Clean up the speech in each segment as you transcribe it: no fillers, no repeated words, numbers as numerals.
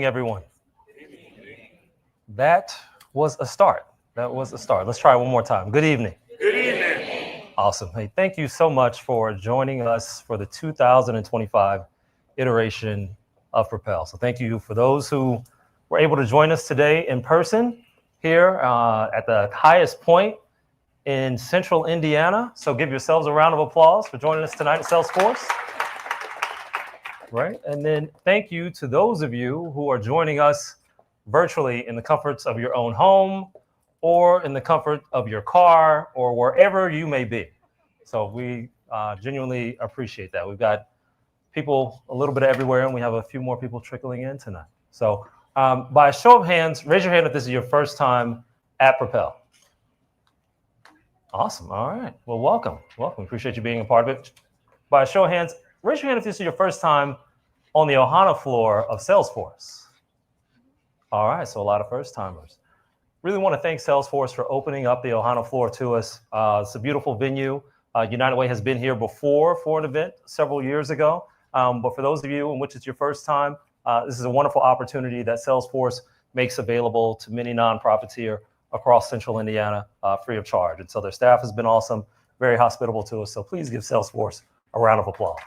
Everyone. That was a start. Let's try it one more time. Good evening. Good evening. Awesome. Hey, thank you so much for joining us for the 2025 iteration of Propel. So thank you for those who were able to join us today in person here at the highest point in central Indiana. So give yourselves a round of applause for joining us tonight at Salesforce. Right. And then thank you to those of you who are joining us virtually in the comforts of your own home or in the comfort of your car or wherever you may be. So we genuinely appreciate that. We've got people a little bit everywhere, and we have a few more people trickling in tonight. So by a show of hands, raise your hand if this is your first time at Propel. Awesome. All right. Well, welcome. Appreciate you being a part of it. By a show of hands, raise your hand if this is your first time on the Ohana floor of Salesforce. All right, so a lot of first timers. Really want to thank Salesforce for opening up the Ohana floor to us. It's a beautiful venue. United Way has been here before for an event several years ago. But for those of you in which it's your first time, this is a wonderful opportunity that Salesforce makes available to many nonprofits here across central Indiana free of charge. And so their staff has been awesome, very hospitable to us. So please give Salesforce a round of applause.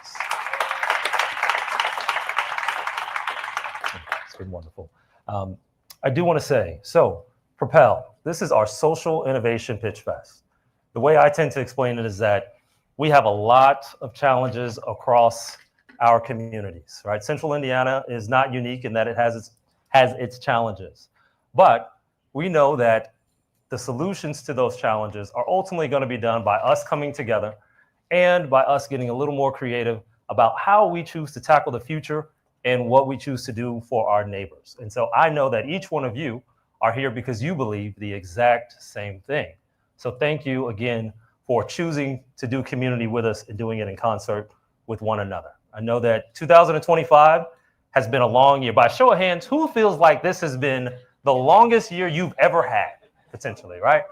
It's been wonderful. I do want to say, so Propel, this is our social innovation pitch fest. The way I tend to explain it is that we have a lot of challenges across our communities, right? Central Indiana is not unique in that it has its challenges, but we know that the solutions to those challenges are ultimately going to be done by us coming together and by us getting a little more creative about how we choose to tackle the future and what we choose to do for our neighbors. And so I know that each one of you are here because you believe the exact same thing. So thank you again for choosing to do community with us and doing it in concert with one another. I know that 2025 has been a long year. By show of hands, who feels like this has been the longest year you've ever had, potentially, right?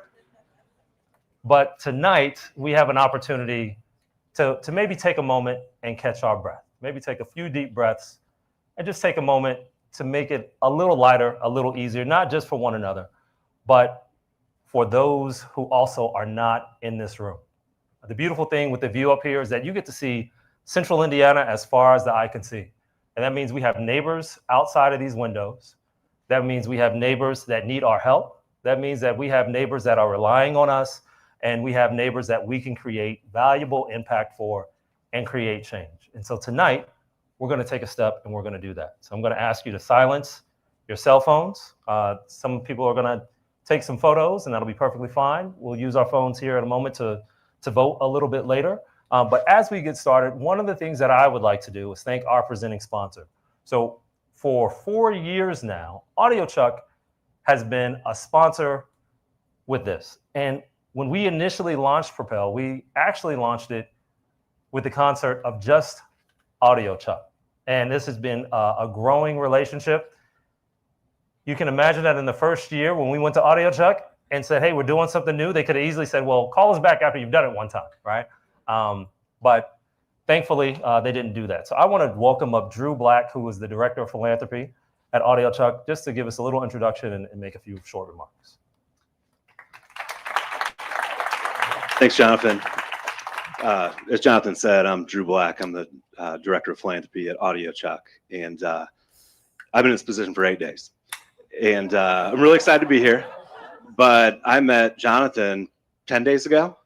But tonight, we have an opportunity to maybe take a moment and catch our breath. Maybe take a few deep breaths and just take a moment to make it a little lighter, a little easier, not just for one another, but for those who also are not in this room. The beautiful thing with the view up here is that you get to see central Indiana as far as the eye can see. And that means we have neighbors outside of these windows. That means we have neighbors that need our help. That means that we have neighbors that are relying on us, and we have neighbors that we can create valuable impact for and create change. And so tonight, we're going to take a step and we're going to do that. So I'm going to ask you to silence your cell phones. Some people are going to take some photos, and that'll be perfectly fine. We'll use our phones here in a moment to vote a little bit later. But as we get started, one of the things that I would like to do is thank our presenting sponsor. So for 4 years now, AudioChuck has been a sponsor with this. And when we initially launched Propel, we actually launched it with the concept of just AudioChuck. And this has been a growing relationship. You can imagine that in the first year when we went to AudioChuck and said, hey, we're doing something new, they could have easily said, well, call us back after you've done it one time, right? But thankfully, they didn't do that. So I want to welcome up Drew Black, who is the Director of Philanthropy at AudioChuck, just to give us a little introduction and make a few short remarks. Thanks, Jonathan. As Jonathan said, I'm Drew Black. I'm the Director of Philanthropy at AudioChuck, and I've been in this position for 8 days. And I'm really excited to be here, but I met Jonathan 10 days ago,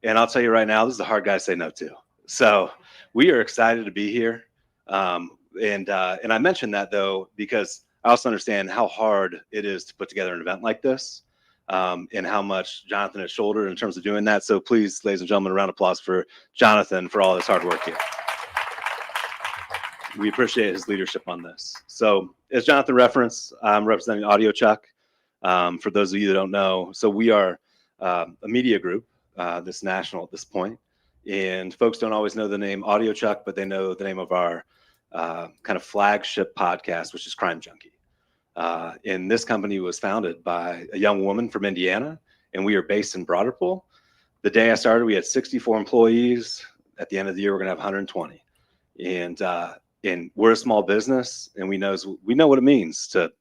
and I'll tell you right now, this is a hard guy to say no to. So we are excited to be here, and I mentioned that, though, because I also understand how hard it is to put together an event like this. And how much Jonathan has shouldered in terms of doing that. So please, ladies and gentlemen, a round of applause for Jonathan for all his hard work here. We appreciate his leadership on this. So as Jonathan referenced, I'm representing AudioChuck. For those of you that don't know, so we are a media group that's national at this point. And folks don't always know the name AudioChuck, but they know the name of our kind of flagship podcast, which is Crime Junkie. And this company was founded by a young woman from Indiana, and we are based in Broderpool. The day I started, we had 64 employees. At the end of the year, we're going to have 120. And And we're a small business, and we know what it means to,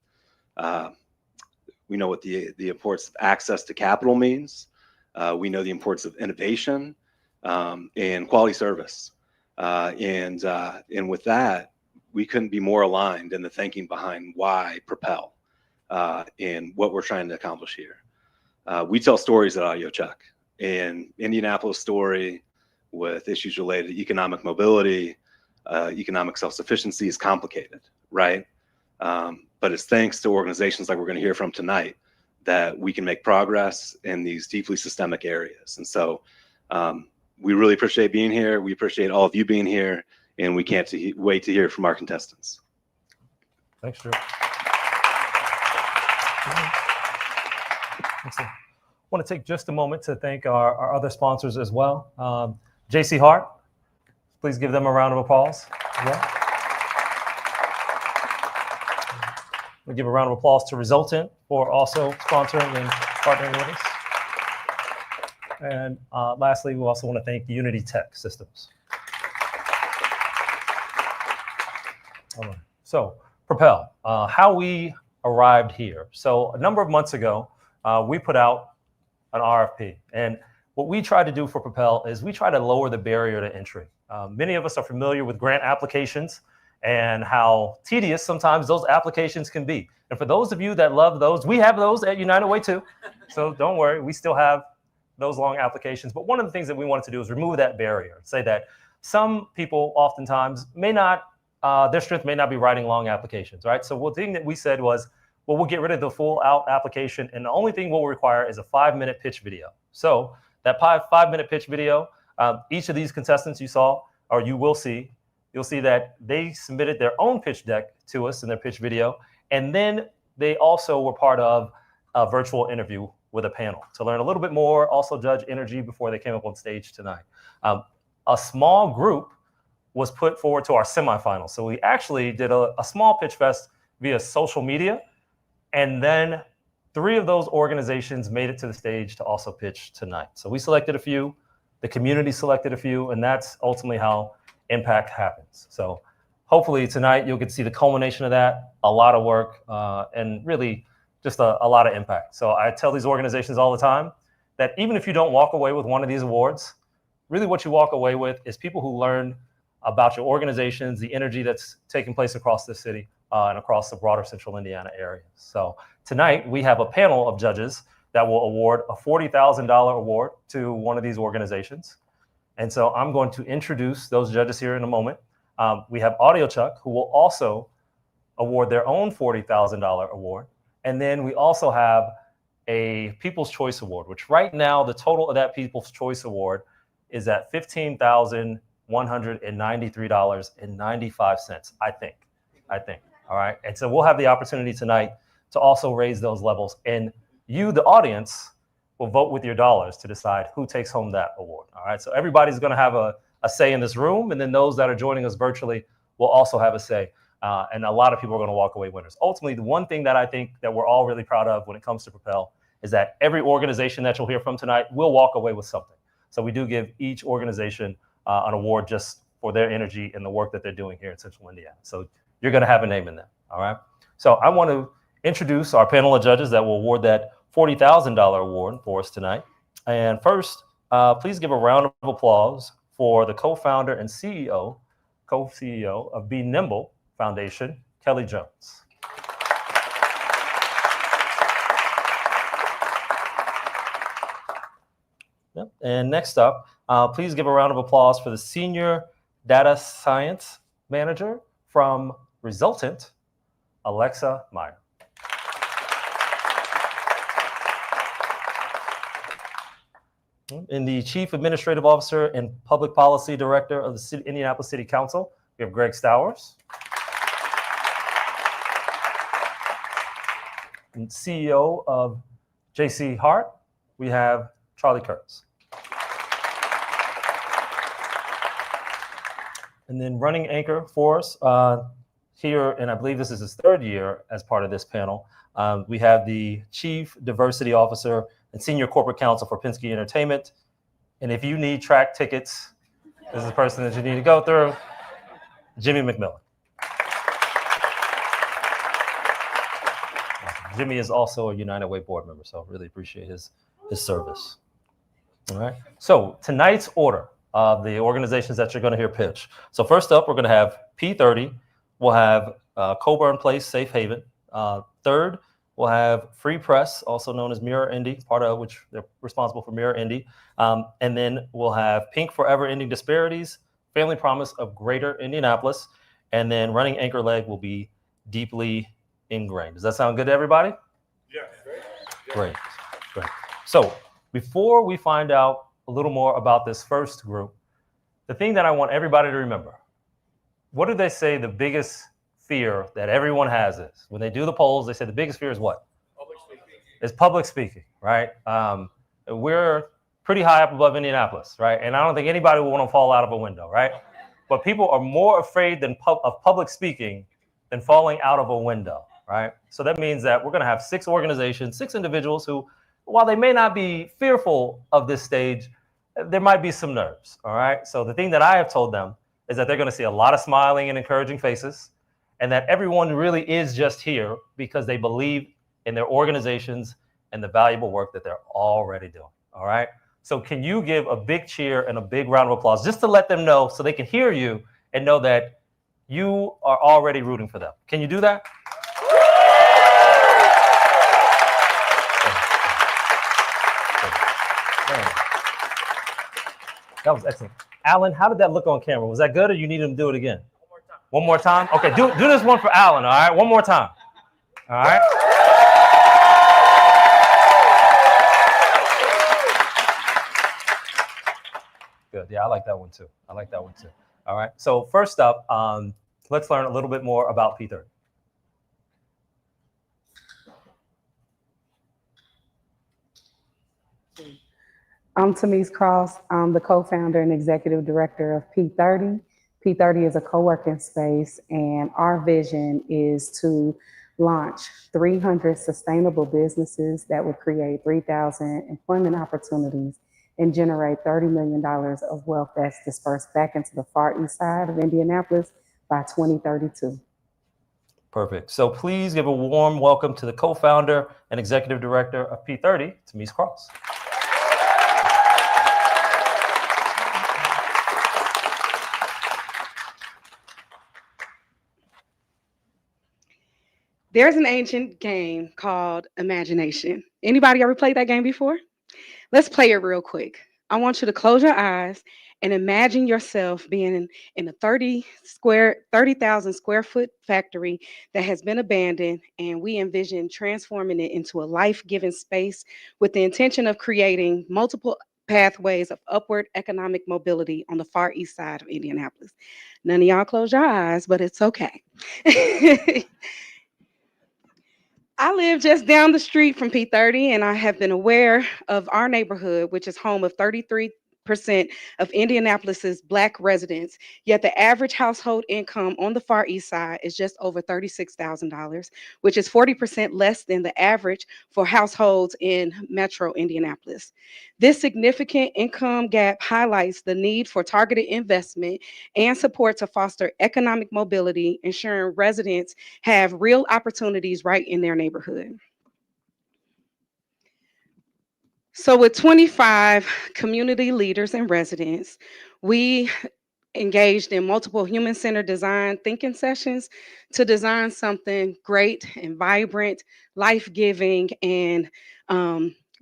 we know what the importance of access to capital means. We know the importance of innovation and quality service. And with that, we couldn't be more aligned in the thinking behind why Propel and what we're trying to accomplish here. We tell stories at Audio Chuck, and Indianapolis story with issues related to economic mobility, economic self-sufficiency is complicated, right? But it's thanks to organizations like we're going to hear from tonight that we can make progress in these deeply systemic areas. And so we really appreciate being here. We appreciate all of you being here, and we can't wait to hear from our contestants. Thanks, Drew. I want to take just a moment to thank our other sponsors as well. JC Hart, please give them a round of applause. Yeah. We'll give a round of applause to Resultant for also sponsoring and partnering with us. And lastly, we also want to thank Unity Tech Systems. All right. So, Propel, how we arrived here. So a number of months ago, we put out an RFP. And what we try to do for Propel is we try to lower the barrier to entry. Many of us are familiar with grant applications and how tedious sometimes those applications can be. And for those of you that love those, we have those at United Way too. So don't worry, we still have those long applications. But one of the things that we wanted to do is remove that barrier, say that some people oftentimes may not, their strength may not be writing long applications, right? So one thing that we said was, well, we'll get rid of the full out application, and the only thing we'll require is a 5-minute pitch video. So that 5-minute pitch video, each of these contestants you saw, or you will see, you'll see that they submitted their own pitch deck to us in their pitch video, and then they also were part of a virtual interview with a panel to learn a little bit more, also judge energy before they came up on stage tonight. A small group was put forward to our semifinals. So we actually did a small pitch fest via social media, and then 3 of those organizations made it to the stage to also pitch tonight. So we selected a few, the community selected a few, and that's ultimately how impact happens. So hopefully tonight you'll get to see the culmination of that, a lot of work, and really just a lot of impact. So I tell these organizations all the time that even if you don't walk away with one of these awards, really what you walk away with is people who learn about your organizations, the energy that's taking place across the city and across the broader central Indiana area. So tonight we have a panel of judges that will award a $40,000 award to one of these organizations. And so I'm going to introduce those judges here in a moment. We have Audio Chuck, who will also award their own $40,000 award. And then we also have a People's Choice Award, which right now the total of that People's Choice Award is at $15,193.95, I think. All right. And so we'll have the opportunity tonight to also raise those levels. And you, the audience, will vote with your dollars to decide who takes home that award. All right. So everybody's going to have a say in this room. And then those that are joining us virtually will also have a say. And a lot of people are going to walk away winners. Ultimately, the one thing that I think that we're all really proud of when it comes to Propel is that every organization that you'll hear from tonight will walk away with something. So we do give each organization an award just for their energy and the work that they're doing here in Central Indiana. So you're going to have a name in there. All right. So I want to introduce our panel of judges that will award that $40,000 award for us tonight. And first, please give a round of applause for the co-founder and co-CEO of Be Nimble Foundation, Kelly Jones. Yep. And next up, please give a round of applause for the Senior Data Science Manager from Resultant, Alexa Meyer. And the Chief Administrative Officer and Public Policy Director of the Indianapolis City Council, we have Greg Stowers. And CEO of JC Hart, we have Charlie Kurtz. And then running anchor for us here, and I believe this is his 3rd year as part of this panel, we have the Chief Diversity Officer and Senior Corporate Counsel for Penske Entertainment. And if you need track tickets, this is the person that you need to go through, Jimmy McMillan. Jimmy is also a United Way board member, so really appreciate his service. All right. So tonight's order of the organizations that you're going to hear pitch. So first up, we're going to have P30. We'll have Coburn Place, Safe Haven. Third, we'll have Free Press, also known as Mirror Indy, part of which they're responsible for Mirror Indy. And then we'll have Pink Forever Ending Disparities, Family Promise of Greater Indianapolis. And then running anchor leg will be Deeply Ingrained. Does that sound good to everybody? Yeah. Great. So before we find out a little more about this first group, the thing that I want everybody to remember, what do they say the biggest fear that everyone has is? When they do the polls, they say the biggest fear is what? Public speaking. Is public speaking, right? We're pretty high up above Indianapolis, right? And I don't think anybody will want to fall out of a window, right? But people are more afraid of public speaking than falling out of a window, right? So that means that we're going to have 6 organizations, 6 individuals who, while they may not be fearful of this stage, there might be some nerves, all right? So the thing that I have told them is that they're going to see a lot of smiling and encouraging faces, and that everyone really is just here because they believe in their organizations and the valuable work that they're already doing, all right? So can you give a big cheer and a big round of applause just to let them know so they can hear you and know that you are already rooting for them? Can you do that? That was excellent. Alan, how did that look on camera? Was that good, or you need him to do it again? One more time? Okay, do this one for Alan, all right? One more time. All right? Good. Yeah, I like that one too. All right. So first up, let's learn a little bit more about P30. I'm Tamise Cross. I'm the co-founder and executive director of P30. P30 is a co-working space, and our vision is to launch 300 sustainable businesses that would create 3,000 employment opportunities and generate $30 million of wealth that's dispersed back into the far east side of Indianapolis by 2032. Perfect. So please give a warm welcome to the co-founder and executive director of P30, Tamise Cross. There's an ancient game called Imagination. Anybody ever played that game before? Let's play it real quick. I want you to close your eyes and imagine yourself being in a 30,000 square foot factory that has been abandoned, and we envision transforming it into a life-giving space with the intention of creating multiple pathways of upward economic mobility on the far east side of Indianapolis. None of y'all close your eyes, but it's okay. I live just down the street from P30, and I have been aware of our neighborhood, which is home of 33% of Indianapolis's Black residents. Yet the average household income on the far east side is just over $36,000, which is 40% less than the average for households in Metro Indianapolis. This significant income gap highlights the need for targeted investment and support to foster economic mobility, ensuring residents have real opportunities right in their neighborhood. So with 25 community leaders and residents, we engaged in multiple human-centered design thinking sessions to design something great and vibrant, life-giving, and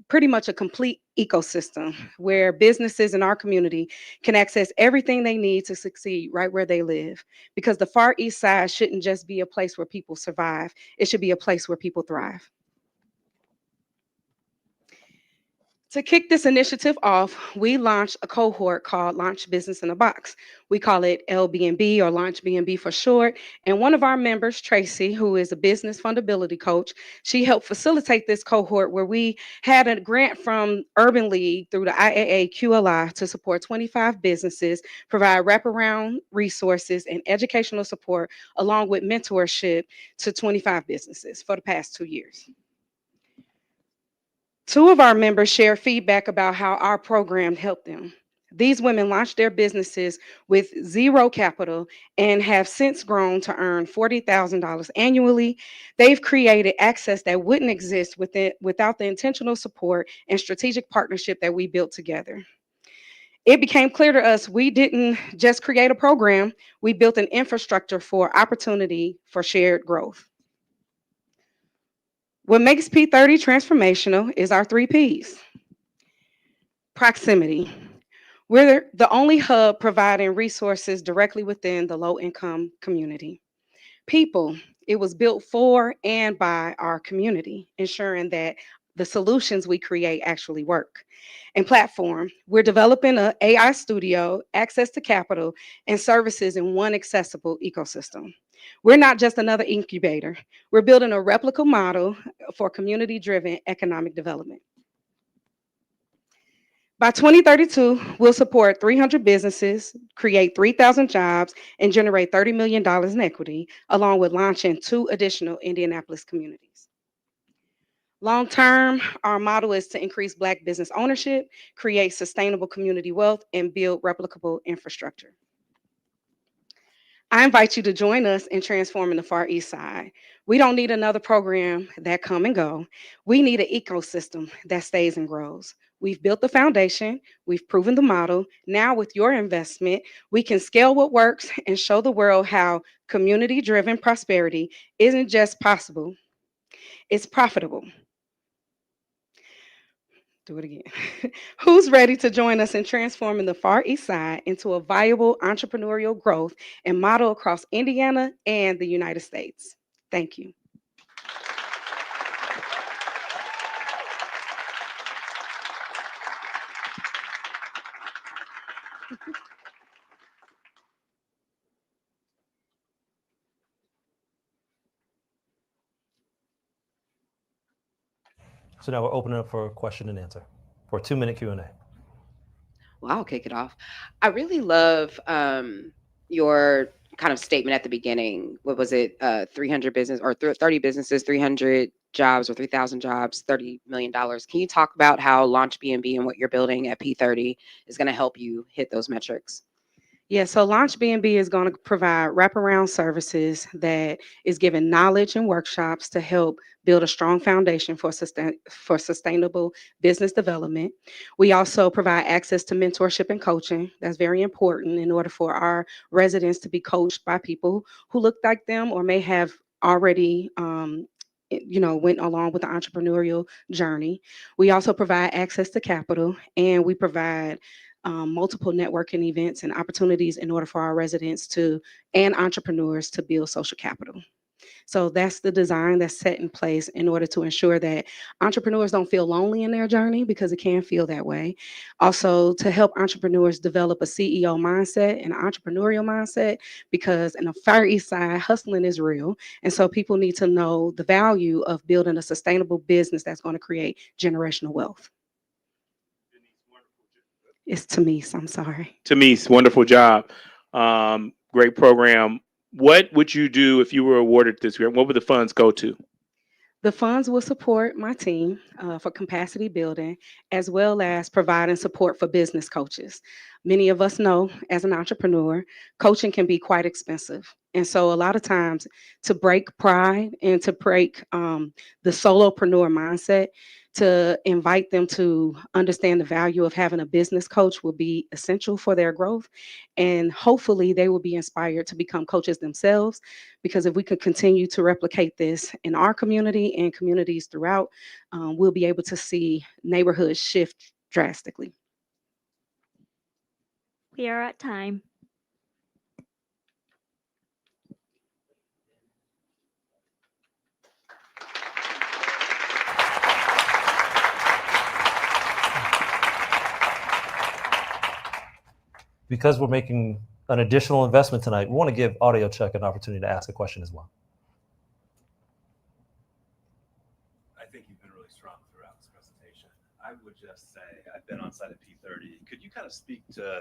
pretty much a complete ecosystem where businesses in our community can access everything they need to succeed right where they live. Because the Far East Side shouldn't just be a place where people survive, it should be a place where people thrive. To kick this initiative off, we launched a cohort called Launch Business in a Box. We call it LBNB, or Launch BNB for short. And one of our members, Tracy, who is a business fundability coach, she helped facilitate this cohort where we had a grant from Urban League through the IAA QLI to support 25 businesses, provide wraparound resources and educational support, along with mentorship to 25 businesses for the past 2 years. 2 of our members share feedback about how our program helped them. These women launched their businesses with zero capital and have since grown to earn $40,000 annually. They've created access that wouldn't exist without the intentional support and strategic partnership that we built together. It became clear to us we didn't just create a program, we built an infrastructure for opportunity for shared growth. What makes P30 transformational is our 3 Ps. Proximity. We're the only hub providing resources directly within the low income community. People, it was built for and by our community, ensuring that the solutions we create actually work. And platform, we're developing an AI studio, access to capital, and services in one accessible ecosystem. We're not just another incubator, we're building a replicable model for community driven economic development. By 2032, we'll support 300 businesses, create 3,000 jobs, and generate $30 million in equity, along with launching 2 additional Indianapolis communities. Long term, our model is to increase Black business ownership, create sustainable community wealth, and build replicable infrastructure. I invite you to join us in transforming the Far East Side. We don't need another program that come and go. We need an ecosystem that stays and grows. We've built the foundation, we've proven the model. Now with your investment, we can scale what works and show the world how community-driven prosperity isn't just possible, it's profitable. Do it again. Who's ready to join us in transforming the Far East Side into a viable entrepreneurial growth and model across Indiana and the United States? Thank you. So now we're opening up for question and answer for a 2-minute Q&A. Well, I'll kick it off. I really love your kind of statement at the beginning. What was it? 300 business or 30 businesses, 300 jobs or 3,000 jobs, $30 million. Can you talk about how Launch B&B and what you're building at P30 is going to help you hit those metrics? Yeah, so Launch B&B is going to provide wraparound services that is giving knowledge and workshops to help build a strong foundation for sustainable business development. We also provide access to mentorship and coaching. That's very important in order for our residents to be coached by people who look like them or may have already went along with the entrepreneurial journey. We also provide access to capital, and we provide multiple networking events and opportunities in order for our residents to and entrepreneurs to build social capital. So that's the design that's set in place in order to ensure that entrepreneurs don't feel lonely in their journey, because it can feel that way. Also, to help entrepreneurs develop a CEO mindset and an entrepreneurial mindset, because in the Far East Side, hustling is real. And so people need to know the value of building a sustainable business that's going to create generational wealth. It's Tamise, I'm sorry. Tamise, wonderful job. Great program. What would you do if you were awarded this grant? What would the funds go to? The funds will support my team for capacity building, as well as providing support for business coaches. Many of us know, as an entrepreneur, coaching can be quite expensive. And so a lot of times, to break pride and to break the solopreneur mindset, to invite them to understand the value of having a business coach will be essential for their growth. And hopefully they will be inspired to become coaches themselves, because if we could continue to replicate this in our community and communities throughout, we'll be able to see neighborhoods shift drastically. We are at time. Because we're making an additional investment tonight, we want to give Audio Check an opportunity to ask a question as well. I think you've been really strong throughout this presentation. I would just say, I've been on site at P30. Could you kind of speak to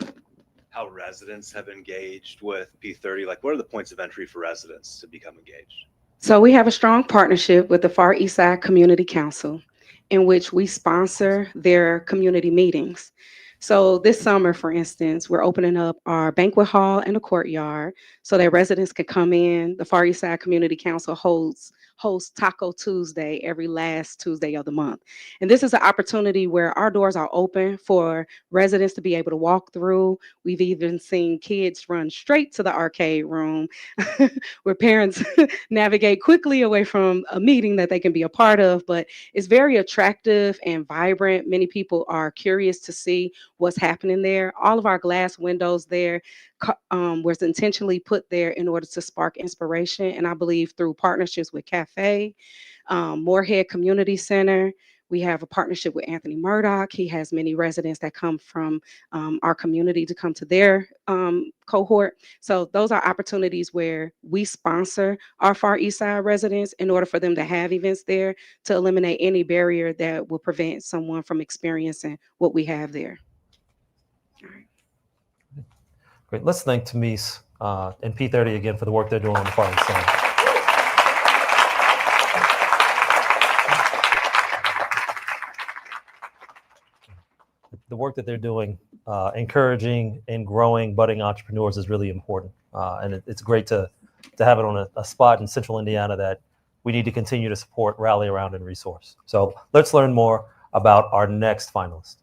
how residents have engaged with P30? Like, what are the points of entry for residents to become engaged? So we have a strong partnership with the Far East Side Community Council, in which we sponsor their community meetings. So this summer, for instance, we're opening up our banquet hall and a courtyard so that residents can come in. The Far East Side Community Council hosts Taco Tuesday every last Tuesday of the month. And this is an opportunity where our doors are open for residents to be able to walk through. We've even seen kids run straight to the arcade room where parents navigate quickly away from a meeting that they can be a part of. But it's very attractive and vibrant. Many people are curious to see what's happening there. All of our glass windows there was intentionally put there in order to spark inspiration. And I believe through partnerships with Cafe, Moorhead Community Center, we have a partnership with Anthony Murdoch. He has many residents that come from our community to come to their cohort. So those are opportunities where we sponsor our Far East Side residents in order for them to have events there to eliminate any barrier that will prevent someone from experiencing what we have there. Great. Let's thank Tamise and P30 again for the work they're doing on the Far East Side. The work that they're doing, encouraging and growing budding entrepreneurs is really important. And it's great to have it on a spot in Central Indiana that we need to continue to support, rally around, and resource. So let's learn more about our next finalist.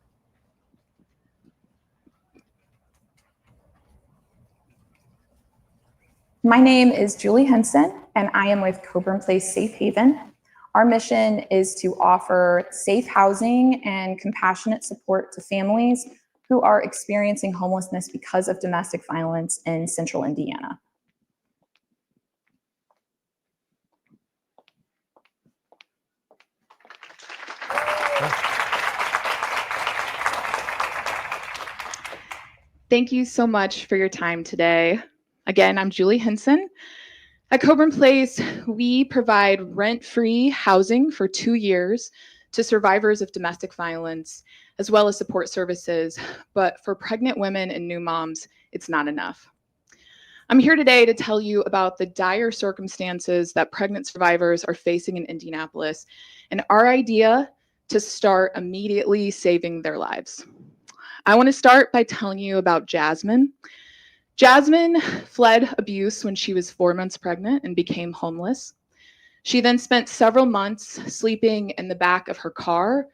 My name is Julie Henson, and I am with Coburn Place Safe Haven. Our mission is to offer safe housing and compassionate support to families who are experiencing homelessness because of domestic violence in Central Indiana. Thank you so much for your time today. Again, I'm Julie Henson. At Coburn Place, we provide rent-free housing for 2 years to survivors of domestic violence, as well as support services. But for pregnant women and new moms, it's not enough. I'm here today to tell you about the dire circumstances that pregnant survivors are facing in Indianapolis and our idea to start immediately saving their lives. I want to start by telling you about Jasmine. Jasmine fled abuse when she was 4 months pregnant and became homeless. She then spent several months sleeping in the back of her car,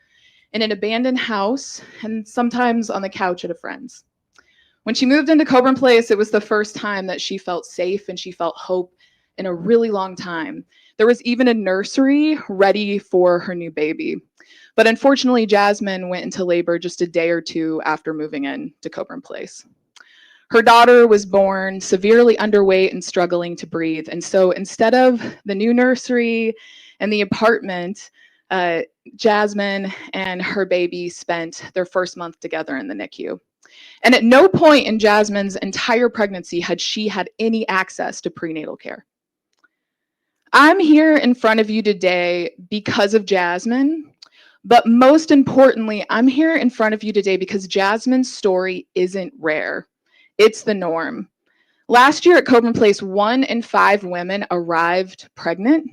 in an abandoned house, and sometimes on the couch at a friend's. When she moved into Coburn Place, it was the first time that she felt safe and she felt hope in a really long time. There was even a nursery ready for her new baby. But unfortunately, Jasmine went into labor just a day or two after moving in to Coburn Place. Her daughter was born severely underweight and struggling to breathe. And so instead of the new nursery and the apartment, Jasmine and her baby spent their first month together in the NICU. And at no point in Jasmine's entire pregnancy had she had any access to prenatal care. I'm here in front of you today because of Jasmine, but most importantly, I'm here in front of you today because Jasmine's story isn't rare. It's the norm. Last year at Coburn Place, 1 in 5 women arrived pregnant,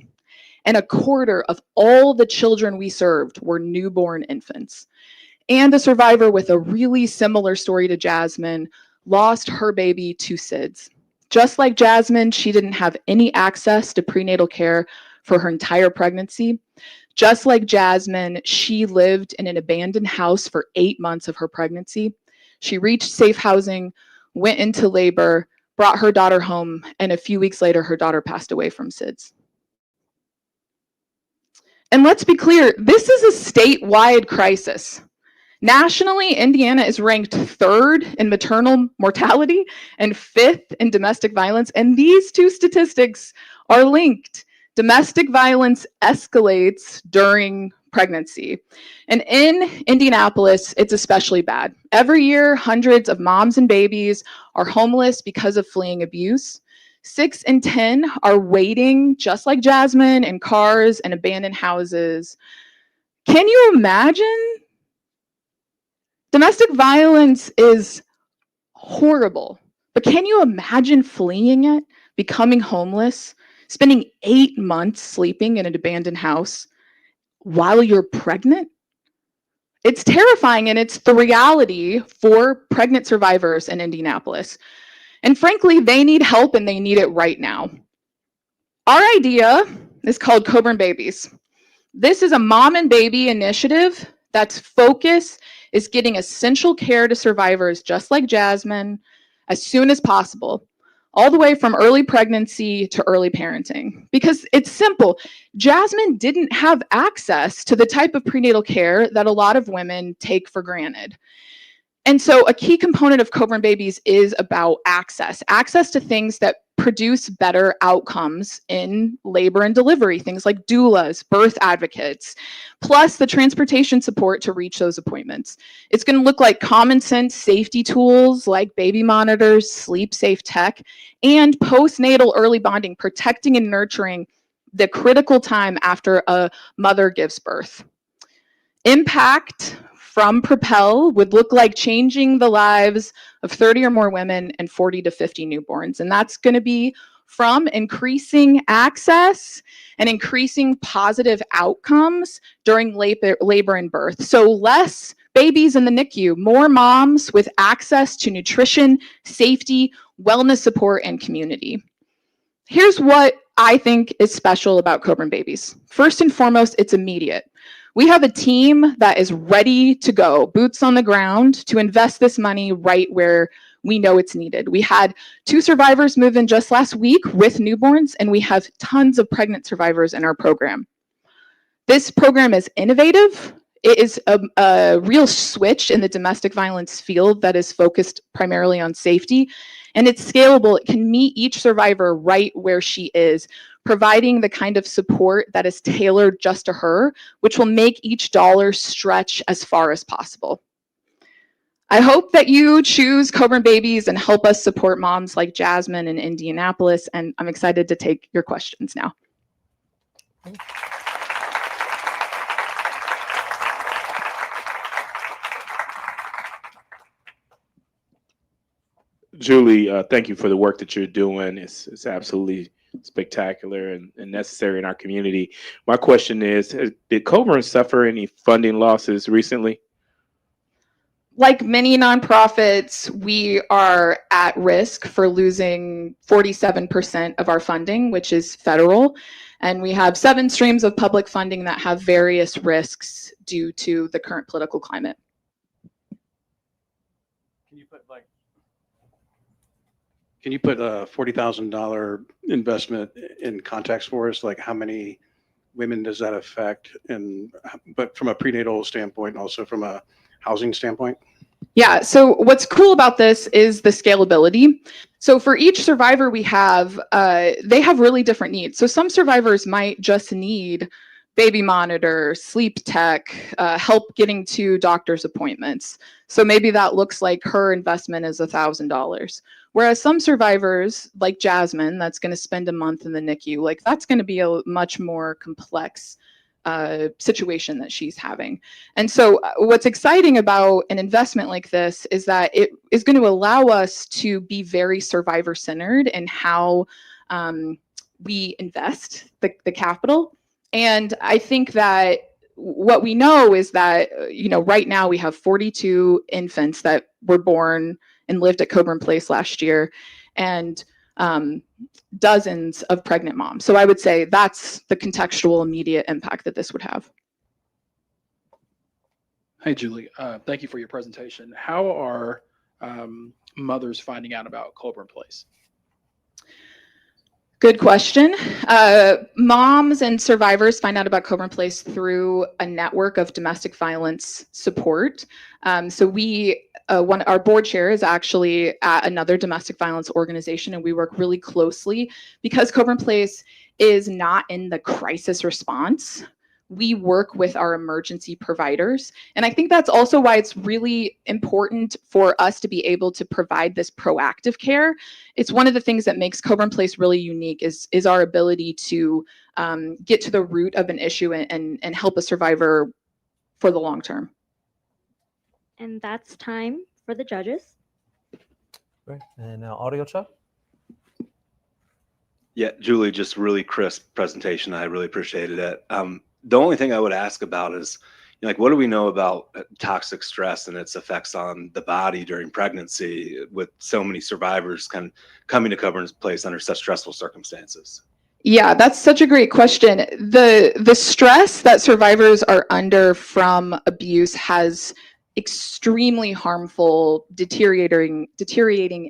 and a quarter of all the children we served were newborn infants. And a survivor with a really similar story to Jasmine lost her baby to SIDS. Just like Jasmine, she didn't have any access to prenatal care for her entire pregnancy. Just like Jasmine, she lived in an abandoned house for 8 months of her pregnancy. She reached safe housing, went into labor, brought her daughter home, and a few weeks later, her daughter passed away from SIDS. And let's be clear, this is a statewide crisis. Nationally, Indiana is ranked 3rd in maternal mortality and 5th in domestic violence, and these two statistics are linked. Domestic violence escalates during pregnancy. And in Indianapolis, it's especially bad. Every year, hundreds of moms and babies are homeless because of fleeing abuse. 6 in 10 are waiting, just like Jasmine, in cars and abandoned houses. Can you imagine? Domestic violence is horrible, but can you imagine fleeing it, becoming homeless, spending 8 months sleeping in an abandoned house while you're pregnant? It's terrifying, and it's the reality for pregnant survivors in Indianapolis. And frankly, they need help and they need it right now. Our idea is called Coburn Babies. This is a mom and baby initiative that's focus is getting essential care to survivors just like Jasmine as soon as possible, all the way from early pregnancy to early parenting. Because it's simple. Jasmine didn't have access to the type of prenatal care that a lot of women take for granted. And so a key component of Coburn Babies is about access to things that produce better outcomes in labor and delivery, things like doulas, birth advocates, plus the transportation support to reach those appointments. It's going to look like common sense safety tools like baby monitors, sleep safe tech, and postnatal early bonding, protecting and nurturing the critical time after a mother gives birth. Impact from Propel would look like changing the lives of 30 or more women and 40 to 50 newborns. And that's going to be from increasing access and increasing positive outcomes during labor and birth. So less babies in the NICU, more moms with access to nutrition, safety, wellness support, and community. Here's what I think is special about Coburn Babies. First and foremost, it's immediate. We have a team that is ready to go, boots on the ground, to invest this money right where we know it's needed. We had 2 survivors move in just last week with newborns, and we have tons of pregnant survivors in our program. This program is innovative. It is a real switch in the domestic violence field that is focused primarily on safety, and it's scalable. It can meet each survivor right where she is, providing the kind of support that is tailored just to her, which will make each dollar stretch as far as possible. I hope that you choose Coburn Babies and help us support moms like Jasmine in Indianapolis, and I'm excited to take your questions now. Julie, thank you for the work that you're doing. It's absolutely spectacular and necessary in our community. My question is, did Coburn suffer any funding losses recently? Like many nonprofits, we are at risk for losing 47% of our funding, which is federal. And we have 7 streams of public funding that have various risks due to the current political climate. Can you put a $40,000 investment in context for us? Like, how many women does that affect? But from a prenatal standpoint, and also from a housing standpoint? Yeah, so what's cool about this is the scalability. So for each survivor we have, they have really different needs. So some survivors might just need baby monitor, sleep tech, help getting to doctor's appointments. So maybe that looks like her investment is $1,000. Whereas some survivors, like Jasmine, that's going to spend a month in the NICU, like that's going to be a much more complex situation that she's having. And so what's exciting about an investment like this is that it is going to allow us to be very survivor-centered in how we invest the capital. And I think that what we know is that, right now we have 42 infants that were born and lived at Coburn Place last year, and dozens of pregnant moms. So I would say that's the contextual immediate impact that this would have. Hey, Julie, thank you for your presentation. How are mothers finding out about Coburn Place? Good question. Moms and survivors find out about Coburn Place through a network of domestic violence support. So our board chair is actually at another domestic violence organization, and we work really closely because Coburn Place is not in the crisis response. We work with our emergency providers. And I think that's also why it's really important for us to be able to provide this proactive care. It's one of the things that makes Coburn Place really unique is our ability to get to the root of an issue and help a survivor for the long term. And that's time for the judges. Great. And now audio, Chuck. Yeah, Julie, just really crisp presentation. I really appreciated it. The only thing I would ask about is, Like, what do we know about toxic stress and its effects on the body during pregnancy, with so many survivors kind of coming to Coburn Place under such stressful circumstances? Yeah, that's such a great question. The stress that survivors are under from abuse has extremely harmful, deteriorating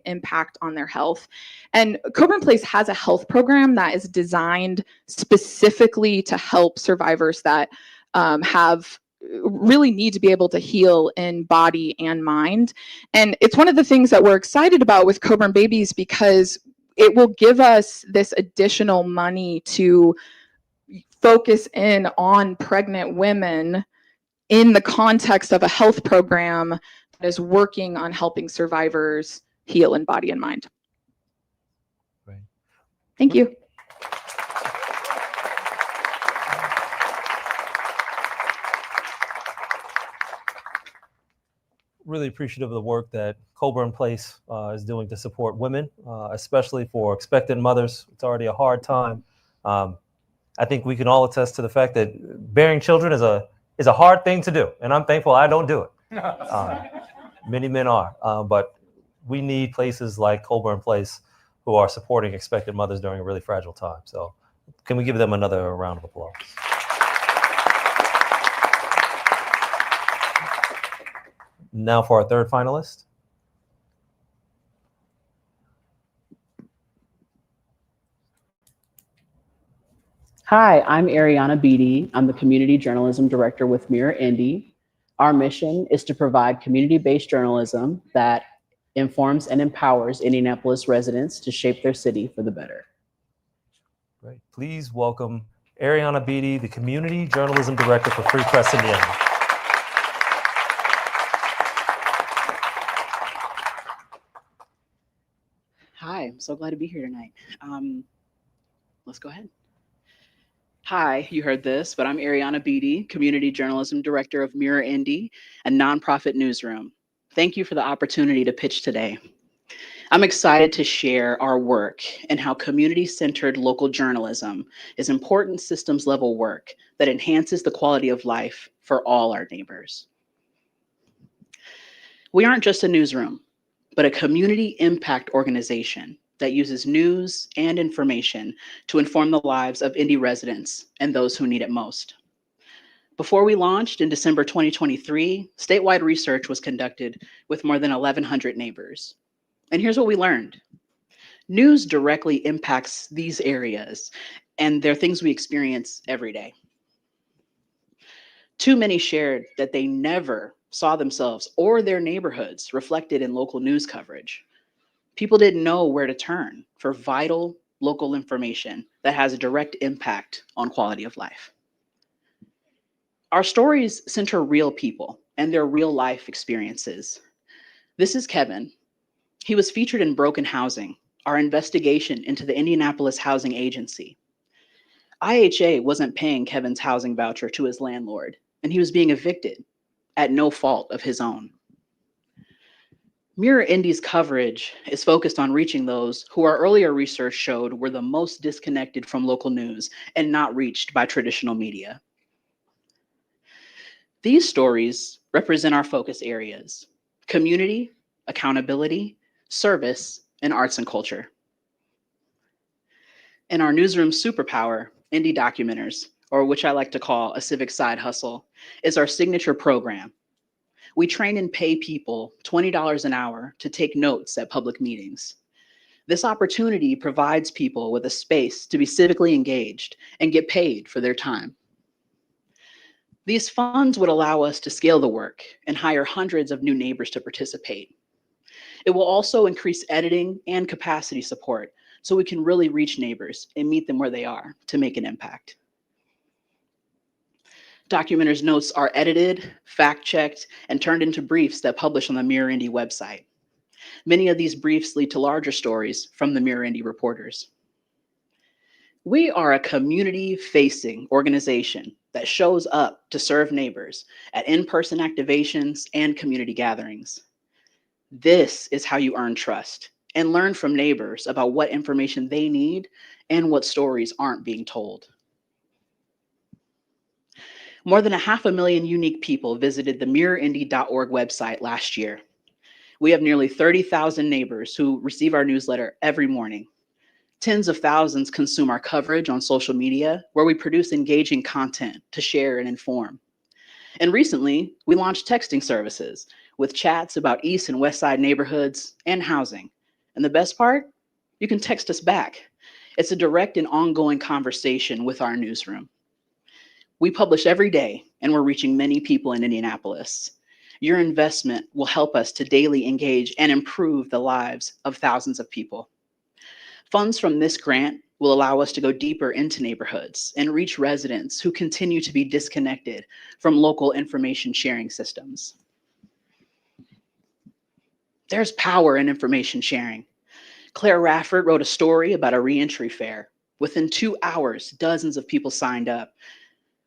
impact on their health. And Coburn Place has a health program that is designed specifically to help survivors that have really need to be able to heal in body and mind. And it's one of the things that we're excited about with Coburn Babies, because it will give us this additional money to focus in on pregnant women in the context of a health program that is working on helping survivors heal in body and mind. Great. Thank you. Really appreciative of the work that Coburn Place is doing to support women, especially for expectant mothers. It's already a hard time. I think we can all attest to the fact that bearing children is a hard thing to do, and I'm thankful I don't do it. Many men are, but we need places like Coburn Place who are supporting expectant mothers during a really fragile time. So can we give them another round of applause? Now for our third finalist. Hi, I'm Ariana Beatty. I'm the Community Journalism Director with Mirror Indy. Our mission is to provide community-based journalism that informs and empowers Indianapolis residents to shape their city for the better. Great. Please welcome Ariana Beatty, the Community Journalism Director for Free Press Indiana. Hi, I'm so glad to be here tonight. Let's go ahead. Hi, you heard this, but I'm Ariana Beatty, Community Journalism Director of Mirror Indy, a nonprofit newsroom. Thank you for the opportunity to pitch today. I'm excited to share our work and how community-centered local journalism is important systems-level work that enhances the quality of life for all our neighbors. We aren't just a newsroom, but a community impact organization that uses news and information to inform the lives of Indy residents and those who need it most. Before we launched in December 2023, statewide research was conducted with more than 1,100 neighbors. And here's what we learned. News directly impacts these areas, and they're things we experience every day. Too many shared that they never saw themselves or their neighborhoods reflected in local news coverage. People didn't know where to turn for vital local information that has a direct impact on quality of life. Our stories center real people and their real life experiences. This is Kevin. He was featured in Broken Housing, our investigation into the Indianapolis Housing Agency. IHA wasn't paying Kevin's housing voucher to his landlord, and he was being evicted at no fault of his own. Mirror Indy's coverage is focused on reaching those who our earlier research showed were the most disconnected from local news and not reached by traditional media. These stories represent our focus areas: community, accountability, service, and arts and culture. And our newsroom superpower, Indy Documenters, or which I like to call a civic side hustle, is our signature program. We train and pay people $20 an hour to take notes at public meetings. This opportunity provides people with a space to be civically engaged and get paid for their time. These funds would allow us to scale the work and hire hundreds of new neighbors to participate. It will also increase editing and capacity support so we can really reach neighbors and meet them where they are to make an impact. Documenters' notes are edited, fact-checked, and turned into briefs that publish on the Mirror Indy website. Many of these briefs lead to larger stories from the Mirror Indy reporters. We are a community-facing organization that shows up to serve neighbors at in-person activations and community gatherings. This is how you earn trust and learn from neighbors about what information they need and what stories aren't being told. More than 500,000 unique people visited the mirrorindy.org website last year. We have nearly 30,000 neighbors who receive our newsletter every morning. Tens of thousands consume our coverage on social media, where we produce engaging content to share and inform. And recently, we launched texting services with chats about East and West Side neighborhoods and housing. And the best part, you can text us back. It's a direct and ongoing conversation with our newsroom. We publish every day, and we're reaching many people in Indianapolis. Your investment will help us to daily engage and improve the lives of thousands of people. Funds from this grant will allow us to go deeper into neighborhoods and reach residents who continue to be disconnected from local information sharing systems. There's power in information sharing. Claire Rafford wrote a story about a reentry fair. Within 2 hours, dozens of people signed up.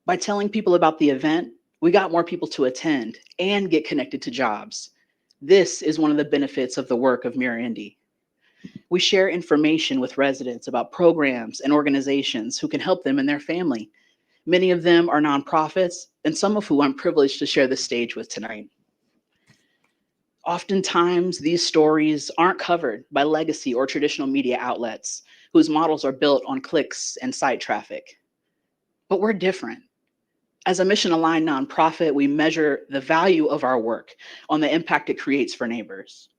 By telling people about the event, we got more people to attend and get connected to jobs. This is one of the benefits of the work of Mirror Indy. We share information with residents about programs and organizations who can help them and their family. Many of them are nonprofits, and some of whom I'm privileged to share the stage with tonight. Oftentimes, these stories aren't covered by legacy or traditional media outlets whose models are built on clicks and site traffic. But we're different. As a mission-aligned nonprofit, we measure the value of our work on the impact it creates for neighbors.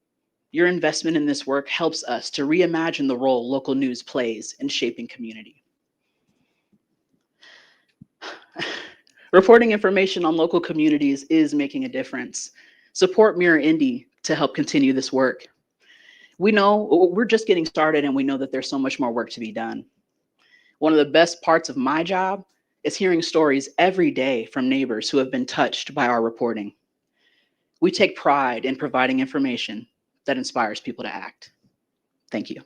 Your investment in this work helps us to reimagine the role local news plays in shaping community. Reporting information on local communities is making a difference. Support Mirror Indy to help continue this work. We know we're just getting started, and we know that there's so much more work to be done. One of the best parts of my job is hearing stories every day from neighbors who have been touched by our reporting. We take pride in providing information that inspires people to act. Thank you.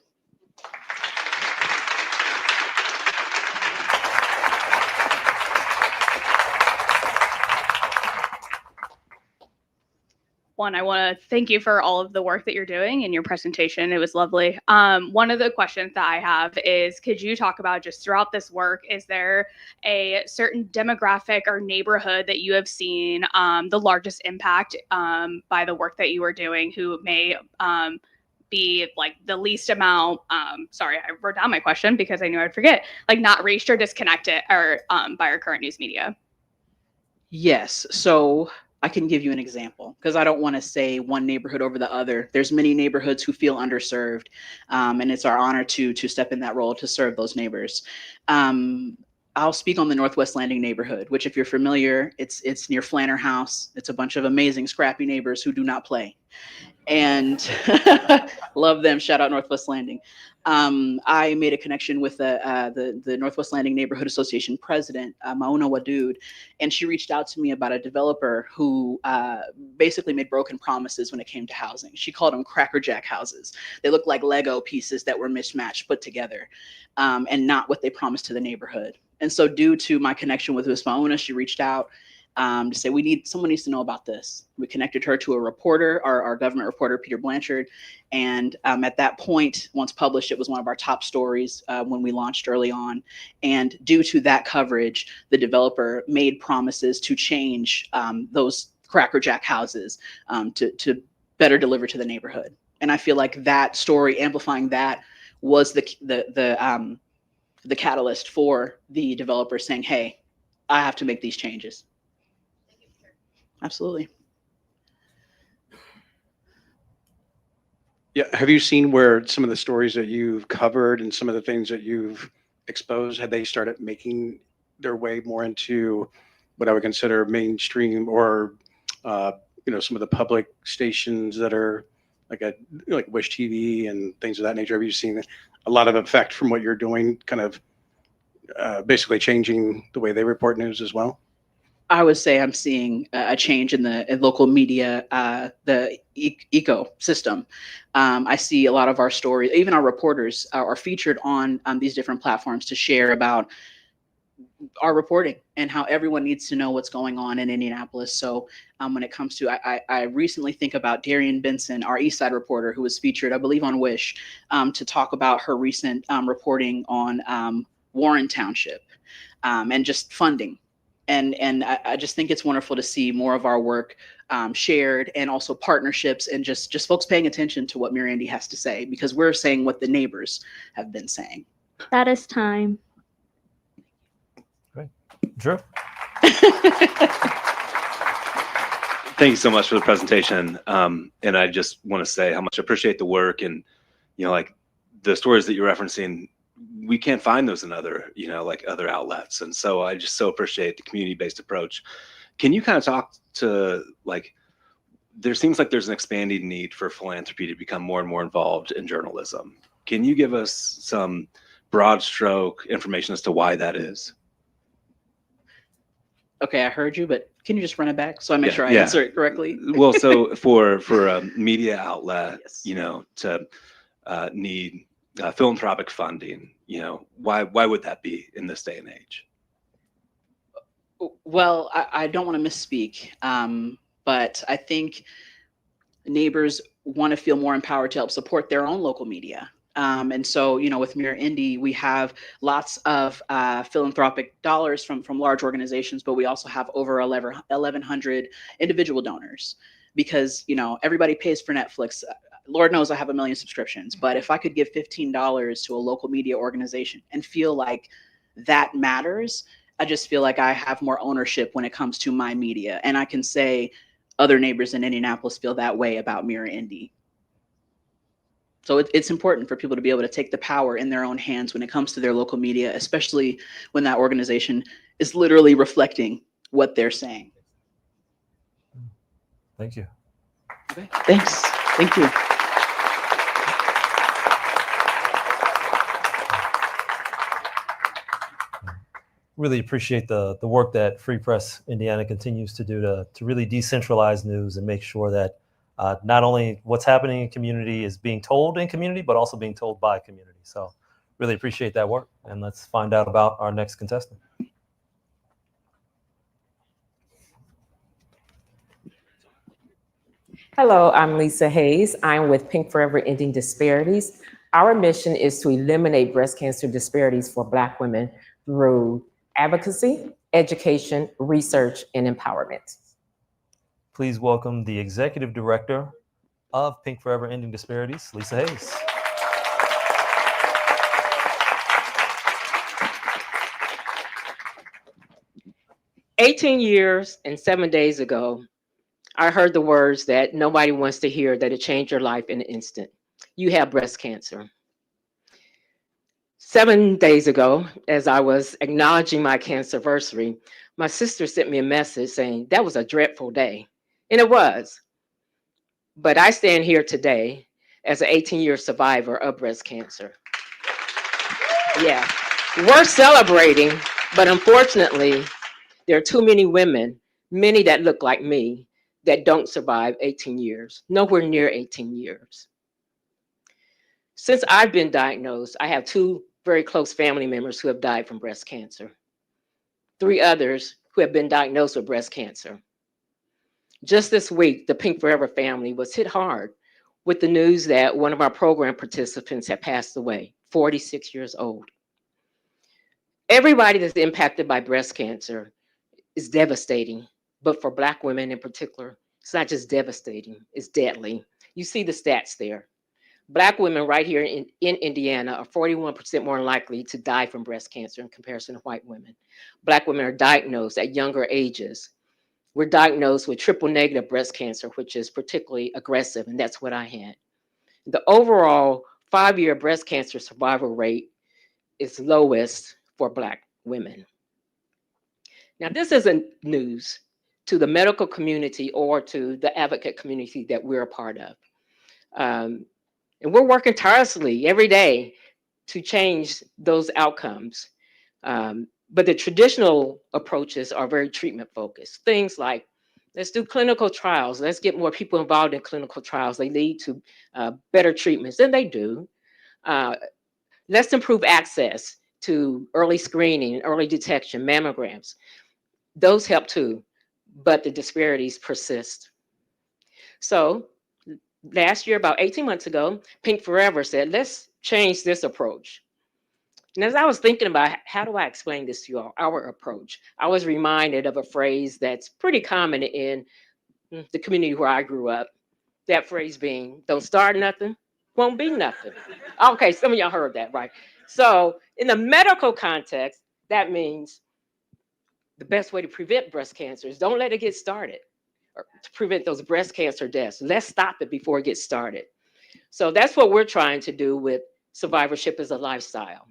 One, I want to thank you for all of the work that you're doing in your presentation. It was lovely. One of the questions that I have is, could you talk about just throughout this work, is there a certain demographic or neighborhood that you have seen the largest impact by the work that you are doing, who may be like the least amount, sorry, I wrote down my question because I knew I'd forget, like not reached or disconnected or by our current news media? Yes, so I can give you an example because I don't want to say one neighborhood over the other. There's many neighborhoods who feel underserved, and it's our honor to step in that role to serve those neighbors. I'll speak on the Northwest Landing neighborhood, which if you're familiar, it's near Flanner House. It's a bunch of amazing, scrappy neighbors who do not play. And love them. Shout out Northwest Landing. I made a connection with the Northwest Landing Neighborhood Association president, Mauna Wadud, and she reached out to me about a developer who basically made broken promises when it came to housing. She called them Cracker Jack houses. They looked like Lego pieces that were mismatched, put together, and not what they promised to the neighborhood. And so due to my connection with Ms. Mauna, she reached out to say, someone needs to know about this. We connected her to a reporter, our government reporter, Peter Blanchard. And at that point, once published, it was one of our top stories when we launched early on. And due to that coverage, the developer made promises to change those Cracker Jack houses to better deliver to the neighborhood. And I feel like that story, amplifying that, was the catalyst for the developer saying, hey, I have to make these changes. Absolutely. Yeah. Have you seen where some of the stories that you've covered and some of the things that you've exposed, had they started making their way more into what I would consider mainstream or, some of the public stations that are like Wish TV and things of that nature? Have you seen a lot of effect from what you're doing, kind of basically changing the way they report news as well? I would say I'm seeing a change in the local media, the ecosystem. I see a lot of our stories, even our reporters are featured on these different platforms to share about our reporting and how everyone needs to know what's going on in Indianapolis. So when it comes to, I recently think about Darian Benson, our East Side reporter, who was featured, I believe, on Wish, to talk about her recent reporting on Warren Township and just funding. And I just think it's wonderful to see more of our work shared, and also partnerships, and just folks paying attention to what Mayor Indy has to say, because we're saying what the neighbors have been saying. That is time. Great. Drew? Thank you so much for the presentation. And I just want to say how much I appreciate the work, and, like the stories that you're referencing, we can't find those in other, like other outlets. And so I just so appreciate the community-based approach. Can you kind of talk to, like, there seems like there's an expanding need for philanthropy to become more and more involved in journalism. Can you give us some broad stroke information as to why that is? Okay, I heard you, but can you just run it back so I make sure I answer it correctly? Well, so for a media outlet, Yes. to need philanthropic funding, why would that be in this day and age? Well, I don't want to misspeak, but I think neighbors want to feel more empowered to help support their own local media. And so, with Mayor Indy, we have lots of philanthropic dollars from large organizations, but we also have over 1,100 individual donors, because, everybody pays for Netflix. Lord knows I have 1 million subscriptions, but if I could give $15 to a local media organization and feel like that matters, I just feel like I have more ownership when it comes to my media. And I can say other neighbors in Indianapolis feel that way about Mayor Indy. So it's important for people to be able to take the power in their own hands when it comes to their local media, especially when that organization is literally reflecting what they're saying. Thank you. Okay, thanks. Thank you. Really appreciate the work that Free Press Indiana continues to do to really decentralize news and make sure that not only what's happening in community is being told in community, but also being told by community. So really appreciate that work. And let's find out about our next contestant. Hello, I'm Lisa Hayes. I'm with Pink Forever Ending Disparities. Our mission is to eliminate breast cancer disparities for Black women through advocacy, education, research, and empowerment. Please welcome the Executive Director of Pink Forever Ending Disparities, Lisa Hayes. "18 years and 7 days ago, I heard the words that nobody wants to hear, that it changed your life in an instant. You have breast cancer. 7 days ago, as I was acknowledging my cancerversary, my sister sent me a message saying that was a dreadful day. And it was. But I stand here today as an 18-year survivor of breast cancer. Yeah, we're celebrating, but unfortunately, there are too many women, many that look like me, that don't survive 18 years, nowhere near 18 years. Since I've been diagnosed, I have 2 very close family members who have died from breast cancer, 3 others who have been diagnosed with breast cancer. Just this week, the Pink Forever family was hit hard with the news that one of our program participants had passed away, 46 years old. Everybody that's impacted by breast cancer is devastating, but for Black women in particular, it's not just devastating, it's deadly. You see the stats there. Black women right here in Indiana are 41% more likely to die from breast cancer in comparison to white women. Black women are diagnosed at younger ages. We're diagnosed with triple negative breast cancer, which is particularly aggressive, and that's what I had. The overall 5-year breast cancer survival rate is lowest for Black women. Now, this isn't news to the medical community or to the advocate community that we're a part of. And we're working tirelessly every day to change those outcomes. But the traditional approaches are very treatment focused. Things like, let's do clinical trials. Let's get more people involved in clinical trials. They lead to better treatments, and they do. Let's improve access to early screening and early detection, mammograms. Those help too, but the disparities persist. So last year, about 18 months ago, Pink Forever said, let's change this approach. And as I was thinking about how do I explain this to you all, our approach, I was reminded of a phrase that's pretty common in the community where I grew up. That phrase being, don't start nothing, won't be nothing. Okay, some of y'all heard that, right? So in the medical context, that means the best way to prevent breast cancer is don't let it get started, or to prevent those breast cancer deaths. Let's stop it before it gets started. So that's what we're trying to do with Survivorship as a Lifestyle.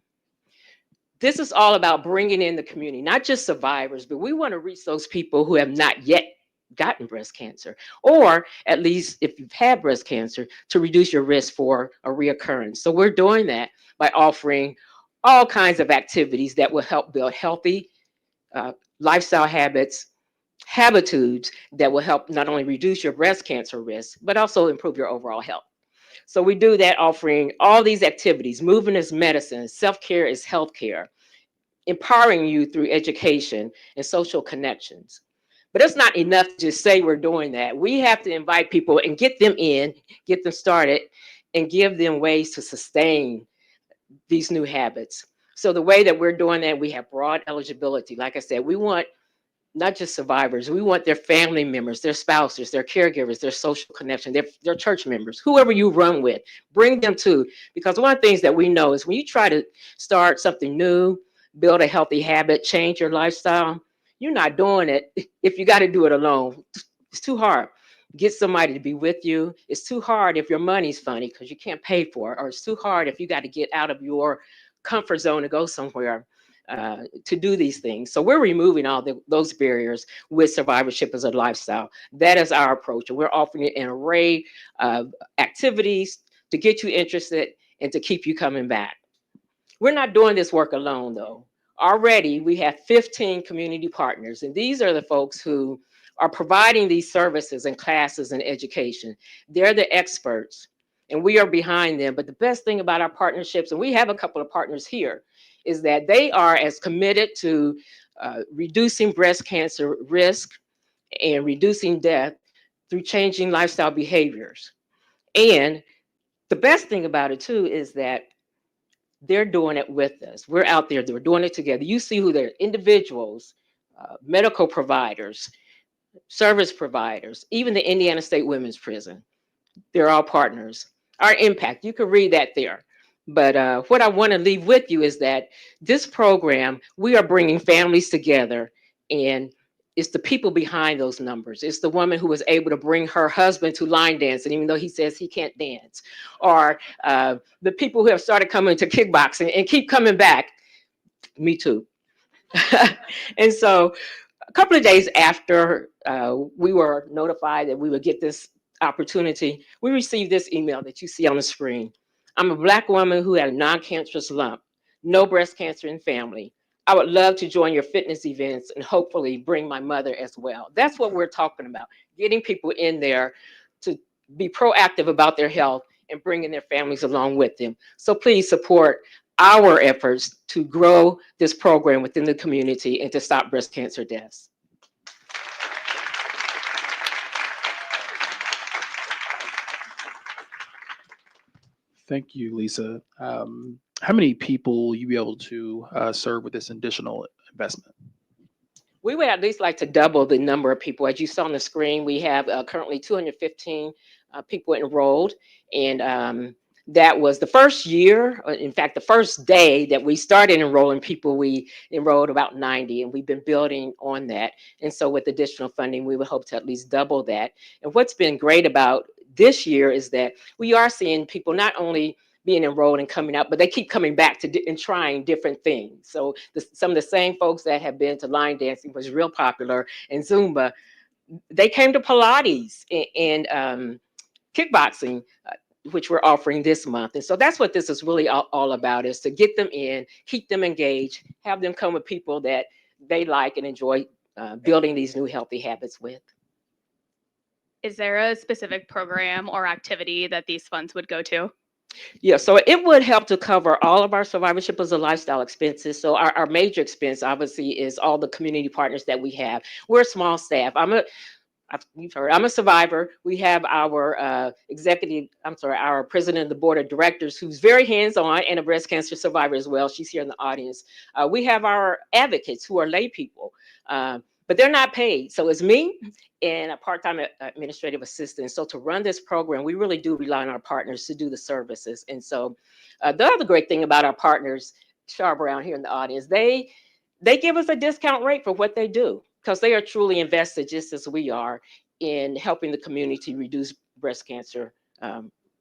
This is all about bringing in the community, not just survivors, but we want to reach those people who have not yet gotten breast cancer, or at least if you've had breast cancer, to reduce your risk for a reoccurrence. So we're doing that by offering all kinds of activities that will help build healthy lifestyle habits, habitudes that will help not only reduce your breast cancer risk, but also improve your overall health. So we do that offering all these activities. Movement is medicine, self-care is healthcare, empowering you through education and social connections. But it's not enough to just say we're doing that. We have to invite people and get them in, get them started, and give them ways to sustain these new habits. So the way that we're doing that, we have broad eligibility. Like I said, we want not just survivors, we want their family members, their spouses, their caregivers, their social connection, their church members, whoever you run with, bring them too. Because one of the things that we know is when you try to start something new, build a healthy habit, change your lifestyle, you're not doing it if you got to do it alone. It's too hard. Get somebody to be with you. It's too hard if your money's funny because you can't pay for it, or it's too hard if you got to get out of your comfort zone to go somewhere to do these things. So we're removing all those barriers with Survivorship as a Lifestyle. That is our approach. And we're offering an array of activities to get you interested and to keep you coming back. We're not doing this work alone though. Already we have 15 community partners, and these are the folks who are providing these services and classes and education. They're the experts and we are behind them. But the best thing about our partnerships, and we have a couple of partners here, is that they are as committed to reducing breast cancer risk and reducing death through changing lifestyle behaviors. And the best thing about it too is that they're doing it with us. We're out there, they're doing it together. You see who they're, individuals, medical providers, service providers, even the Indiana State Women's Prison. They're all partners. Our impact, you can read that there. But what I want to leave with you is that this program, we are bringing families together, and it's the people behind those numbers. It's the woman who was able to bring her husband to line dancing, even though he says he can't dance, or the people who have started coming to kickboxing and keep coming back. Me too. And so a couple of days after we were notified that we would get this opportunity, we received this email that you see on the screen. I'm a Black woman who had a non-cancerous lump, no breast cancer in family. I would love to join your fitness events and hopefully bring my mother as well. That's what we're talking about, getting people in there to be proactive about their health and bringing their families along with them. So please support our efforts to grow this program within the community and to stop breast cancer deaths. Thank you, Lisa. How many people will you be able to serve with this additional investment? We would at least like to double the number of people. As you saw on the screen, we have currently 215 people enrolled. And that was the first year, in fact, the first day that we started enrolling people, we enrolled about 90, and we've been building on that. And so with additional funding, we would hope to at least double that. And what's been great about this year is that we are seeing people not only being enrolled and coming out, but they keep coming back to and trying different things. So some of the same folks that have been to line dancing, was real popular, and Zumba, they came to Pilates and kickboxing, which we're offering this month. And so that's what this is really all about, is to get them in, keep them engaged, have them come with people that they like and enjoy building these new healthy habits with. Is there a specific program or activity that these funds would go to? Yeah, so it would help to cover all of our Survivorship as a Lifestyle expenses. So our major expense obviously is all the community partners that we have. We're a small staff. I'm You've heard, I'm a survivor. We have our our president of the board of directors, who's very hands-on and a breast cancer survivor as well. She's here in the audience. We have our advocates who are lay people, but they're not paid. So it's me and a part-time administrative assistant. So to run this program, we really do rely on our partners to do the services. And so the other great thing about our partners, Char Brown here in the audience, they give us a discount rate for what they do, because they are truly invested, just as we are, in helping the community reduce breast cancer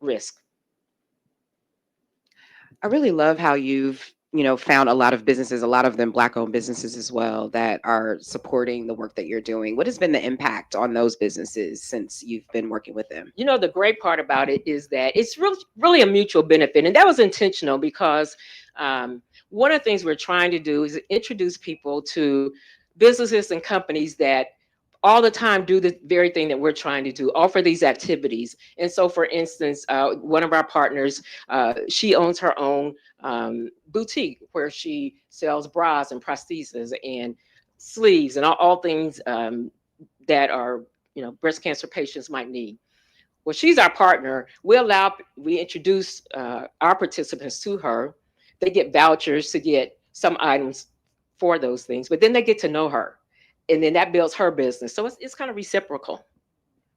risk. I really love how you've, found a lot of businesses, a lot of them Black-owned businesses as well, that are supporting the work that you're doing. What has been the impact on those businesses since you've been working with them? The great part about it is that it's really a mutual benefit, and that was intentional, because one of the things we're trying to do is introduce people to businesses and companies that all the time do the very thing that we're trying to do, offer these activities. And so, for instance, one of our partners, she owns her own boutique where she sells bras and prostheses and sleeves and all things that are, breast cancer patients might need. Well, she's our partner. We introduce our participants to her. They get vouchers to get some items for those things, but then they get to know her, and then that builds her business. So it's kind of reciprocal.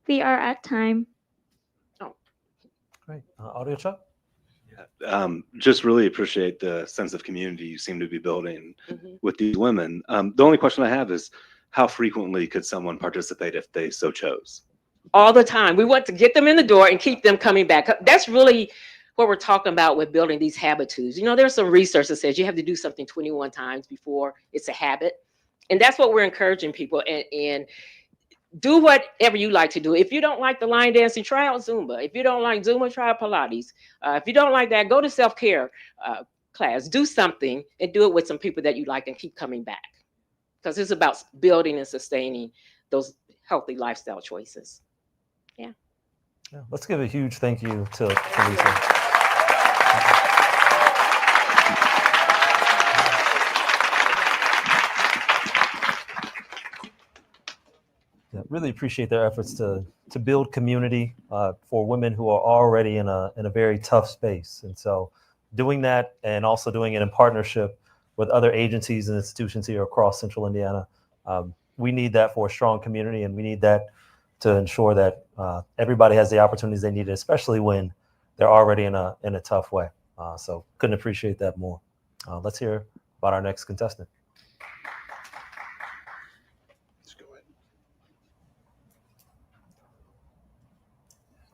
We are at time. Oh, great. Audio Chuck? Just really appreciate the sense of community you seem to be building with these women. The only question I have is, how frequently could someone participate if they so chose? All the time. We want to get them in the door and keep them coming back. That's really what we're talking about with building these habitudes. There's some research that says you have to do something 21 times before it's a habit. And that's what we're encouraging people. And do whatever you like to do. If you don't like the line dancing, try out Zumba. If you don't like Zumba, try out Pilates. If you don't like that, go to self-care class. Do something and do it with some people that you like and keep coming back. Because it's about building and sustaining those healthy lifestyle choices. Yeah. Let's give a huge thank you to Lisa. Yeah, really appreciate their efforts to build community for women who are already in a very tough space. And so doing that, and also doing it in partnership with other agencies and institutions here across Central Indiana, we need that for a strong community, and we need that to ensure that everybody has the opportunities they need, especially when they're already in a tough way. So couldn't appreciate that more. Let's hear about our next contestant.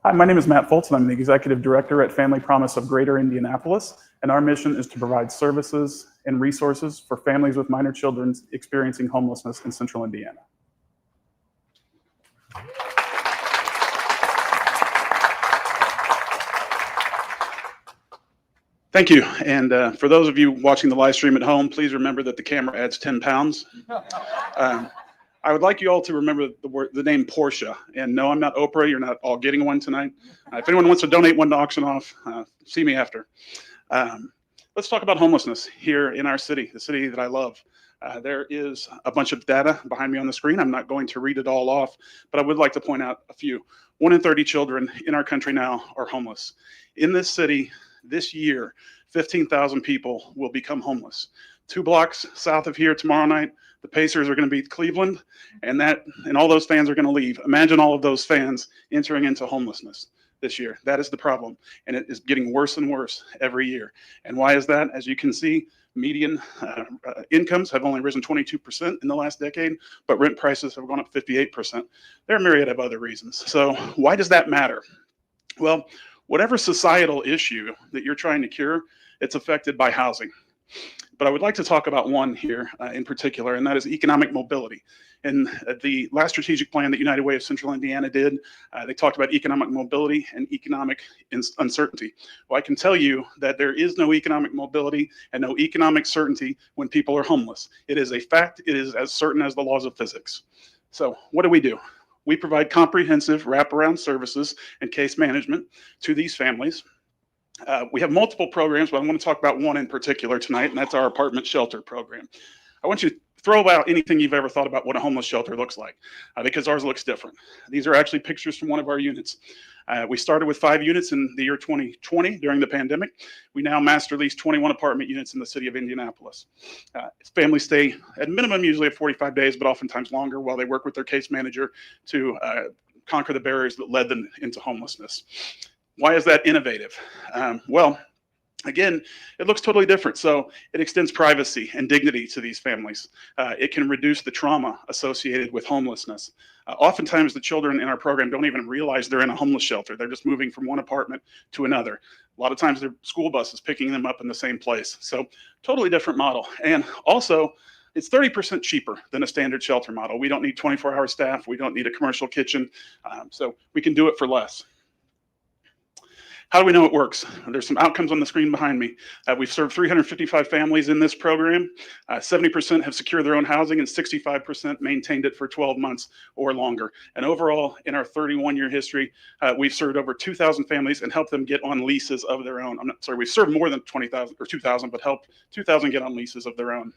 Hi, my name is Matt Foltz, and I'm the Executive Director at Family Promise of Greater Indianapolis, and our mission is to provide services and resources for families with minor children experiencing homelessness in Central Indiana. Thank you, and for those of you watching the live stream at home, please remember that the camera adds 10 pounds. I would like you all to remember the name Portia. And no, I'm not Oprah. You're not all getting one tonight. If anyone wants to donate one to auction off, see me after. Let's talk about homelessness here in our city, the city that I love. There is a bunch of data behind me on the screen. I'm not going to read it all off, but I would like to point out a few. 1 in 30 children in our country now are homeless. In this city, this year, 15,000 people will become homeless. 2 blocks south of here tomorrow night, the Pacers are going to beat Cleveland, and all those fans are going to leave. Imagine all of those fans entering into homelessness this year. That is the problem, and it is getting worse and worse every year. And why is that? As you can see, median incomes have only risen 22% in the last decade, but rent prices have gone up 58%. There are a myriad of other reasons. So why does that matter? Well, whatever societal issue that you're trying to cure, it's affected by housing. But I would like to talk about one here in particular, and that is economic mobility. In the last strategic plan that United Way of Central Indiana did, they talked about economic mobility and economic uncertainty. Well, I can tell you that there is no economic mobility and no economic certainty when people are homeless. It is a fact. It is as certain as the laws of physics. So what do? We provide comprehensive wraparound services and case management to these families. We have multiple programs, but I want to talk about one in particular tonight, and that's our apartment shelter program. I want you to throw out anything you've ever thought about what a homeless shelter looks like, because ours looks different. These are actually pictures from one of our units. We started with 5 units in the year 2020 during the pandemic. We now master lease 21 apartment units in the city of Indianapolis. Families stay at minimum usually at 45 days, but oftentimes longer while they work with their case manager to conquer the barriers that led them into homelessness. Why is that innovative? Well, again, it looks totally different. So it extends privacy and dignity to these families. It can reduce the trauma associated with homelessness. Oftentimes the children in our program don't even realize they're in a homeless shelter. They're just moving from one apartment to another. A lot of times their school bus is picking them up in the same place. So totally different model. And also, it's 30% cheaper than a standard shelter model. We don't need 24-hour staff. We don't need a commercial kitchen. So we can do it for less. How do we know it works? There's some outcomes on the screen behind me. We've served 355 families in this program. 70% have secured their own housing and 65% maintained it for 12 months or longer. And overall, in our 31-year history, we've served over 2,000 families and helped them get on leases of their own. I'm not sorry, we've served more than 20,000 or 2,000, but helped 2,000 get on leases of their own.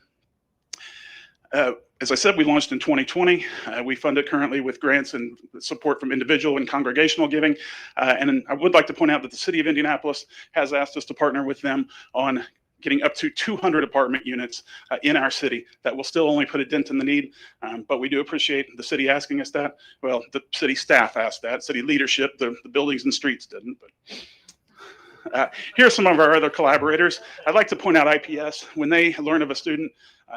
As I said, we launched in 2020. We fund it currently with grants and support from individual and congregational giving. And I would like to point out that the city of Indianapolis has asked us to partner with them on getting up to 200 apartment units in our city. That will still only put a dent in the need, but we do appreciate the city asking us that. Well, the city staff asked that, city leadership, the buildings and streets didn't. But here are some of our other collaborators. I'd like to point out IPS. When they learn of a student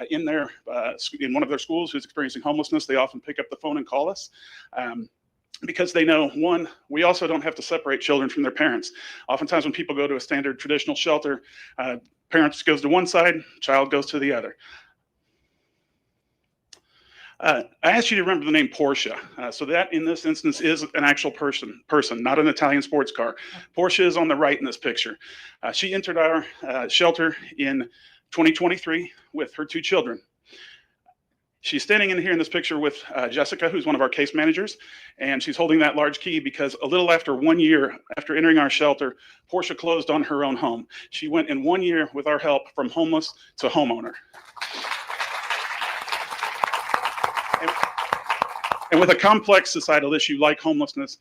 in one of their schools who's experiencing homelessness, they often pick up the phone and call us. Because they know, one, we also don't have to separate children from their parents. Oftentimes when people go to a standard traditional shelter, parents goes to one side, child goes to the other. I asked you to remember the name Portia. So that in this instance is an actual person, not an Italian sports car. Portia is on the right in this picture. She entered our shelter in 2023 with her 2 children. She's standing in here in this picture with Jessica, who's one of our case managers, and she's holding that large key because a little after 1 year after entering our shelter, Portia closed on her own home. She went in 1 year with our help from homeless to homeowner. And with a complex societal issue like homelessness,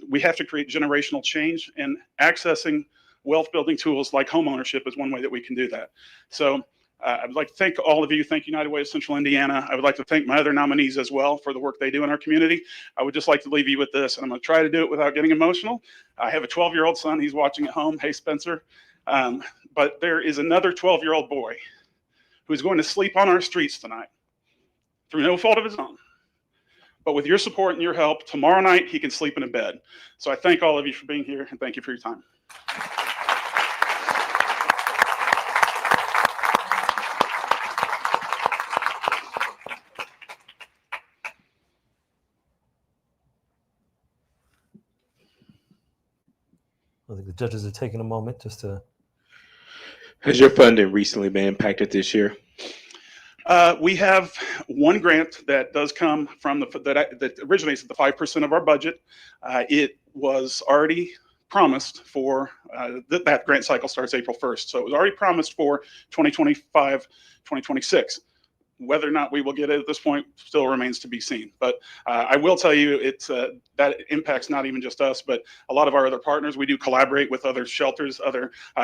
we have to create generational change, and accessing wealth building tools like homeownership is one way that we can do that. So I'd like to thank all of you. Thank United Way of Central Indiana. I would like to thank my other nominees as well for the work they do in our community. I would just like to leave you with this, and I'm going to try to do it without getting emotional. I have a 12-year-old son. He's watching at home. Hey, Spencer. But there is another 12-year-old boy who's going to sleep on our streets tonight through no fault of his own. But with your support and your help, tomorrow night he can sleep in a bed. So I thank all of you for being here, and thank you for your time. I think the judges are taking a moment just to. Has your funding recently been impacted this year? We have one grant that does come from that originates at the 5% of our budget. It was already promised for that grant cycle starts April 1st. So it was already promised for 2025, 2026. Whether or not we will get it at this point still remains to be seen. But I will tell you, that impacts not even just us, but a lot of our other partners. We do collaborate with other shelters,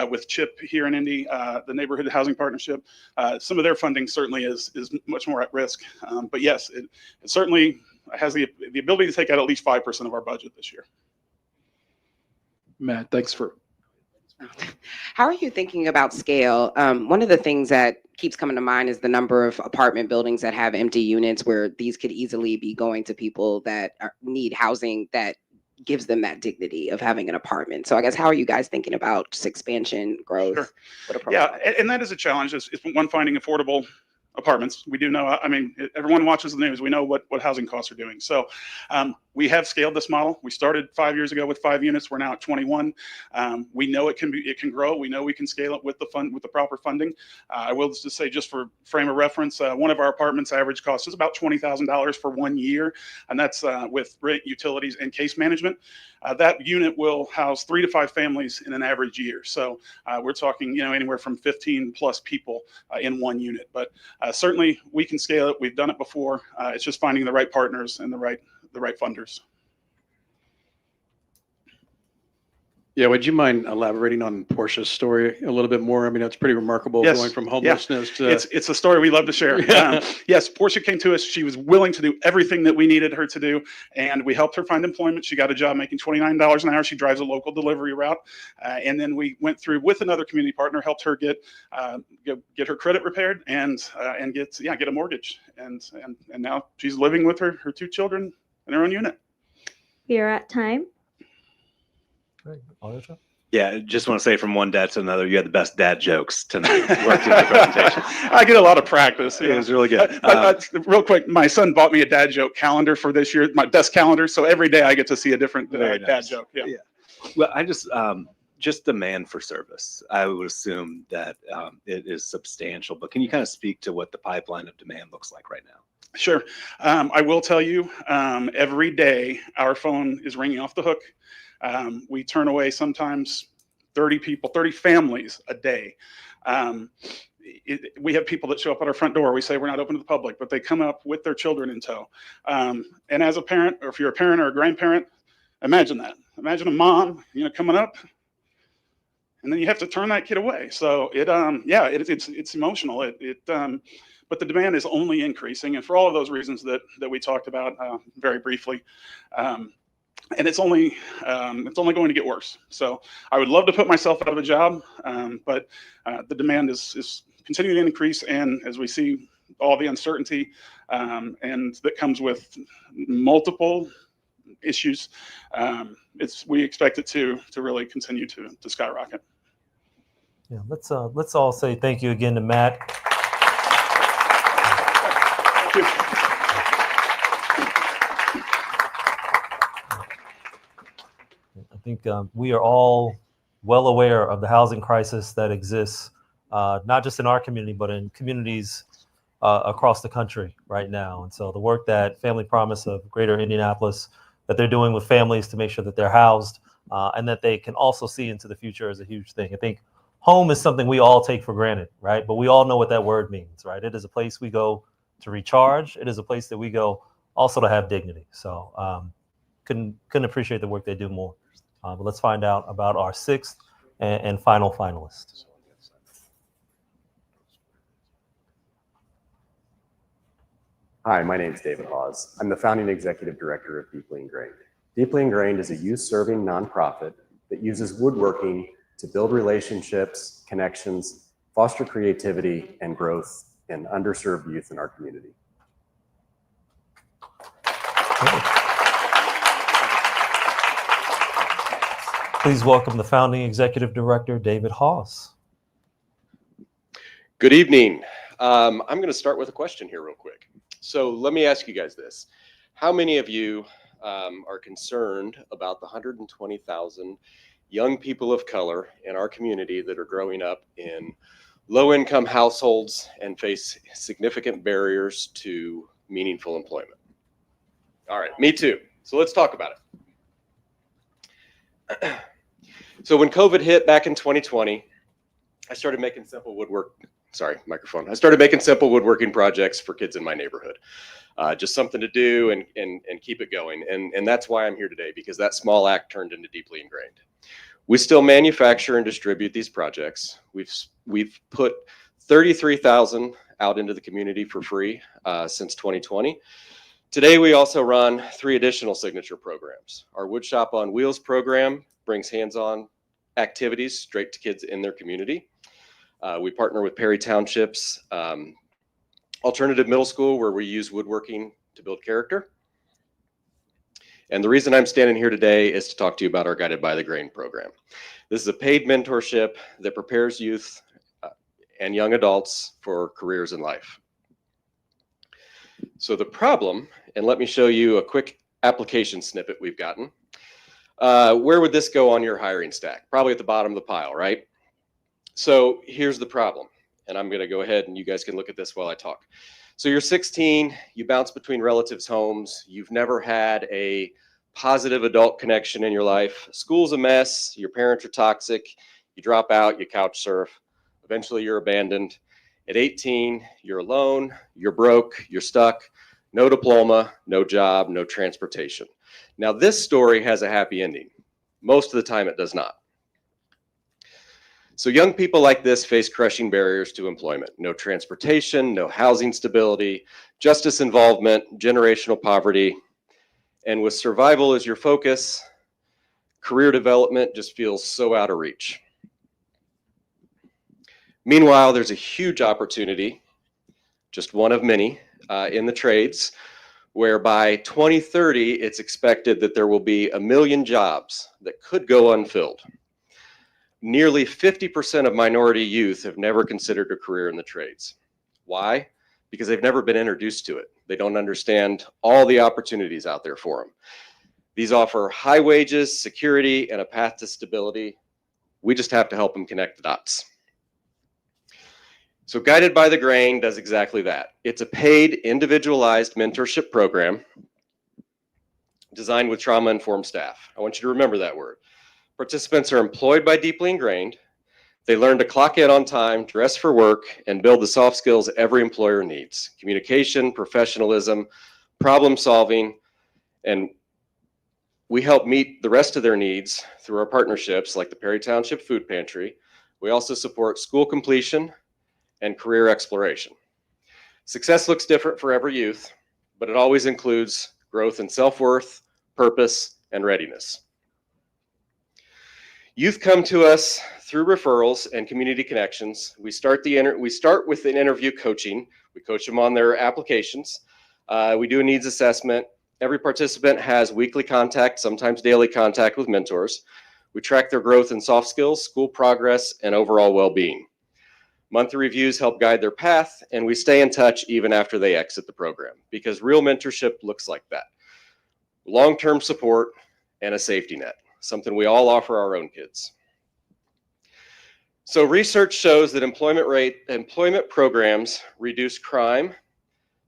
with CHIP here in Indy, the Neighborhood Housing Partnership. Some of their funding certainly is much more at risk. But yes, it certainly has the ability to take out at least 5% of our budget this year. Matt, thanks for. How are you thinking about scale? One of the things that keeps coming to mind is the number of apartment buildings that have empty units, where these could easily be going to people that need housing that gives them that dignity of having an apartment. So I guess, how are you guys thinking about just expansion, growth? Sure. Yeah, and that is a challenge. Is one, finding affordable apartments. We do know, I mean, everyone watches the news. We know what housing costs are doing. So we have scaled this model. We started 5 years ago with 5 units. We're now at 21. We know it can grow. We know we can scale it with the proper funding. I will just say, just for frame of reference, one of our apartments average cost is about $20,000 for 1 year. And that's with rent, utilities, and case management. That unit will house 3 to 5 families in an average year. So we're talking, anywhere from 15 plus people in one unit. But Certainly, we can scale it. We've done it before. It's just finding the right partners and the right funders. Yeah, would you mind elaborating on Portia's story a little bit more? I mean, it's pretty remarkable Yes. going from Yeah. homelessness to. It's a story we love to share. Yes, Portia came to us. She was willing to do everything that we needed her to do, and we helped her find employment. She got a job making $29 an hour. She drives a local delivery route, and then we went through with another community partner, helped her get her credit repaired and get a mortgage, and now she's living with her two children in her own unit. We are at time. Great. Alyosha? Yeah, just want to say from one dad to another, you had the best dad jokes tonight. Worked in the presentation. I get a lot of practice. It was really good. Real quick, my son bought me a dad joke calendar for this year, my best calendar. So every day I get to see a different Very dad nice. joke. Yeah. Well, I just demand for service. I would assume that it is substantial, but can you kind of speak to what the pipeline of demand looks like right now? Sure. I will tell you, every day our phone is ringing off the hook. We turn away sometimes 30 people, 30 families a day. We have people that show up at our front door. We say we're not open to the public, but they come up with their children in tow. And as a parent, or if you're a parent or a grandparent, imagine that. Imagine a mom, coming up, and then you have to turn that kid away. So it's emotional. But the demand is only increasing, and for all of those reasons that we talked about very briefly. And it's only going to get worse. So I would love to put myself out of a job, but the demand is continuing to increase, and as we see all the uncertainty and that comes with multiple issues, we expect it to really continue to skyrocket. Yeah, let's all say thank you again to Matt. Thank you. I think we are all well aware of the housing crisis that exists, not just in our community, but in communities across the country right now. And so the work that Family Promise of Greater Indianapolis, that they're doing with families to make sure that they're housed and that they can also see into the future is a huge thing. I think home is something we all take for granted, right? But we all know what that word means, right? It is a place we go to recharge. It is a place that we go also to have dignity. So couldn't appreciate the work they do more. But let's find out about our sixth and final finalist. Hi, my name is David Hawes. I'm the founding executive director of Deeply Ingrained. Deeply Ingrained is a youth-serving nonprofit that uses woodworking to build relationships, connections, foster creativity, and growth in underserved youth in our community. Please welcome the founding executive director, David Hawes. Good evening. I'm going to start with a question here real quick. So let me ask you guys this. How many of you are concerned about the 120,000 young people of color in our community that are growing up in low-income households and face significant barriers to meaningful employment? All right, me too. So let's talk about it. So when COVID hit back in 2020, I started making simple I started making simple woodworking projects for kids in my neighborhood. Just something to do and keep it going. And that's why I'm here today, because that small act turned into Deeply Ingrained. We still manufacture and distribute these projects. We've put 33,000 out into the community for free since 2020. Today, we also run 3 additional signature programs. Our Woodshop on Wheels program brings hands-on activities straight to kids in their community. We partner with Perry Township's Alternative Middle School, where we use woodworking to build character. And the reason I'm standing here today is to talk to you about our Guided by the Grain program. This is a paid mentorship that prepares youth and young adults for careers in life. So the problem, and let me show you a quick application snippet we've gotten. Where would this go on your hiring stack? Probably at the bottom of the pile, right? So here's the problem, and I'm going to go ahead and you guys can look at this while I talk. So you're 16, you bounce between relatives' homes, you've never had a positive adult connection in your life. School's a mess, your parents are toxic, you drop out, you couch surf, eventually you're abandoned, At 18, you're alone, you're broke, you're stuck, no diploma, no job, no transportation. Now, this story has a happy ending. Most of the time, it does not. So young people like this face crushing barriers to employment. No transportation, no housing stability, justice involvement, generational poverty. And with survival as your focus, career development just feels so out of reach. Meanwhile, there's a huge opportunity, just one of many, in the trades, where by 2030, it's expected that there will be 1 million jobs that could go unfilled. Nearly 50% of minority youth have never considered a career in the trades. Why? Because they've never been introduced to it. They don't understand all the opportunities out there for them. These offer high wages, security, and a path to stability. We just have to help them connect the dots. So Guided by the Grain does exactly that. It's a paid, individualized mentorship program designed with trauma-informed staff. I want you to remember that word. Participants are employed by Deeply Ingrained. They learn to clock in on time, dress for work, and build the soft skills every employer needs. Communication, professionalism, problem solving, and we help meet the rest of their needs through our partnerships like the Perry Township Food Pantry. We also support school completion and career exploration. Success looks different for every youth, but it always includes growth in self-worth, purpose, and readiness. Youth come to us through referrals and community connections. We start with an interview coaching. We coach them on their applications. We do a needs assessment. Every participant has weekly contact, sometimes daily contact with mentors. We track their growth in soft skills, school progress, and overall well-being. Monthly reviews help guide their path, and we stay in touch even after they exit the program, because real mentorship looks like that. Long-term support and a safety net, something we all offer our own kids. So research shows that employment programs reduce crime,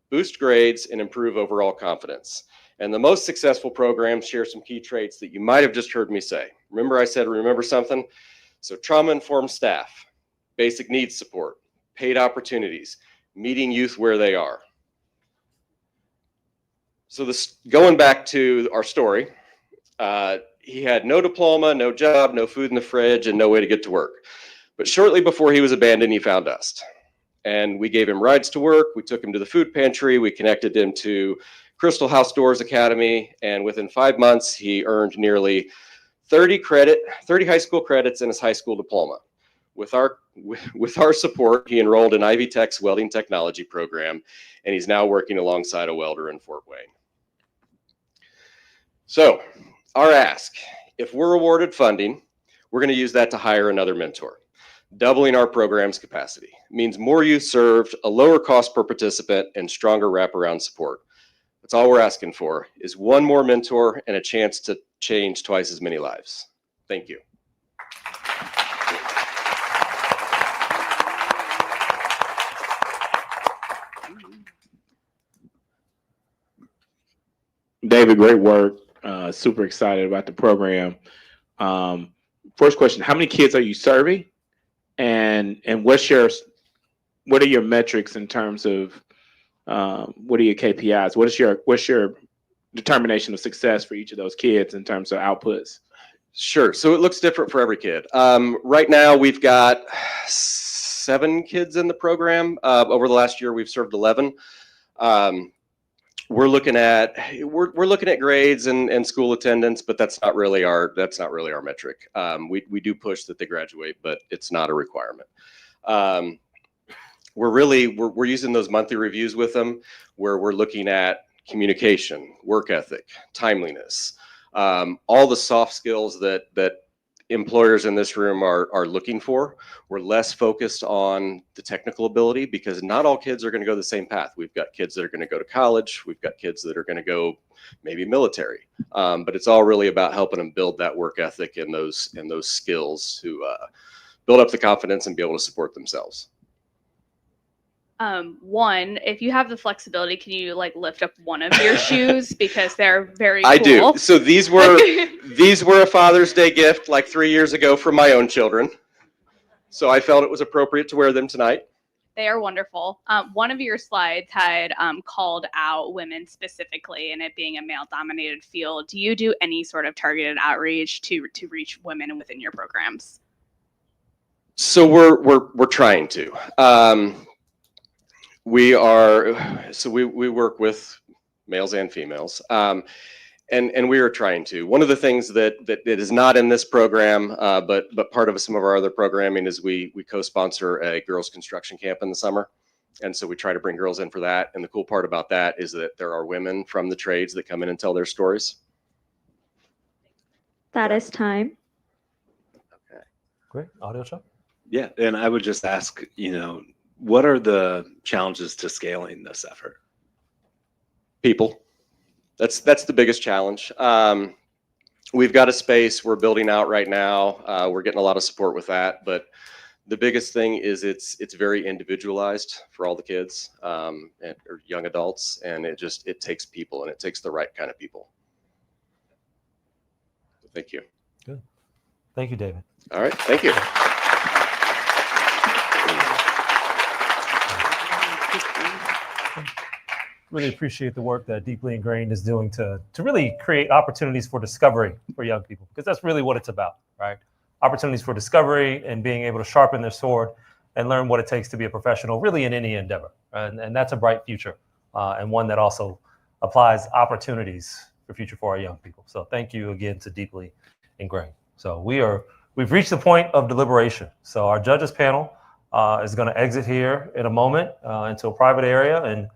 boost grades, and improve overall confidence. And the most successful programs share some key traits that you might have just heard me say. Remember I said, remember something? So trauma-informed staff, basic needs support, paid opportunities, meeting youth where they are. So going back to our story, he had no diploma, no job, no food in the fridge, and no way to get to work. But shortly before he was abandoned, he found us. And we gave him rides to work. We took him to the food pantry. We connected him to Crystal House Doors Academy. And within 5 months, he earned nearly 30 high school credits and his high school diploma. With our support, he enrolled in Ivy Tech's welding technology program, and he's now working alongside a welder in Fort Wayne. So our ask, if we're awarded funding, we're going to use that to hire another mentor. Doubling our program's capacity means more youth served, a lower cost per participant, and stronger wraparound support. That's all we're asking for, is one more mentor and a chance to change twice as many lives. Thank you. David, great work. Super excited about the program. First question, how many kids are you serving? And what are your metrics in terms of what are your KPIs? What's your determination of success for each of those kids in terms of outputs? Sure. So it looks different for every kid. Right now we've got 7 kids in the program. Over the last year, we've served 11. We're looking at grades and school attendance, but that's not really our metric. We do push that they graduate, but it's not a requirement. We're using those monthly reviews with them, where we're looking at communication, work ethic, timeliness, all the soft skills that employers in this room are looking for. We're less focused on the technical ability, because not all kids are going to go the same path. We've got kids that are going to go to college. We've got kids that are going to go maybe military. But it's all really about helping them build that work ethic and those skills to build up the confidence and be able to support themselves. One, if you have the flexibility, can you lift up one of your shoes, because they're very cool. I do. So these were a Father's Day gift 3 years ago from my own children. So I felt it was appropriate to wear them tonight. They are wonderful. One of your slides had called out women specifically, and it being a male-dominated field. Do you do any sort of targeted outreach to reach women within your programs? So we're trying to. We work with males and females, and we are trying to. One of the things that is not in this program, but part of some of our other programming is we co-sponsor a girls construction camp in the summer, and so we try to bring girls in for that. And the cool part about that is that there are women from the trades that come in and tell their stories. That is time. Okay. Great. Audio Chuck? Yeah, and I would just ask, what are the challenges to scaling this effort? People. That's the biggest challenge. We've got a space we're building out right now. We're getting a lot of support with that, but the biggest thing is it's very individualized for all the kids or young adults, and it takes people, and it takes the right kind of people. Thank you. Good. Thank you, David. All right. Thank you. Really appreciate the work that Deeply Ingrained is doing to really create opportunities for discovery for young people, because that's really what it's about, right? Opportunities for discovery and being able to sharpen their sword and learn what it takes to be a professional, really in any endeavor. And that's a bright future, and one that also applies opportunities for future for our young people. So thank you again to Deeply Ingrained. So we've reached the point of deliberation. So our judges panel is going to exit here in a moment into a private area and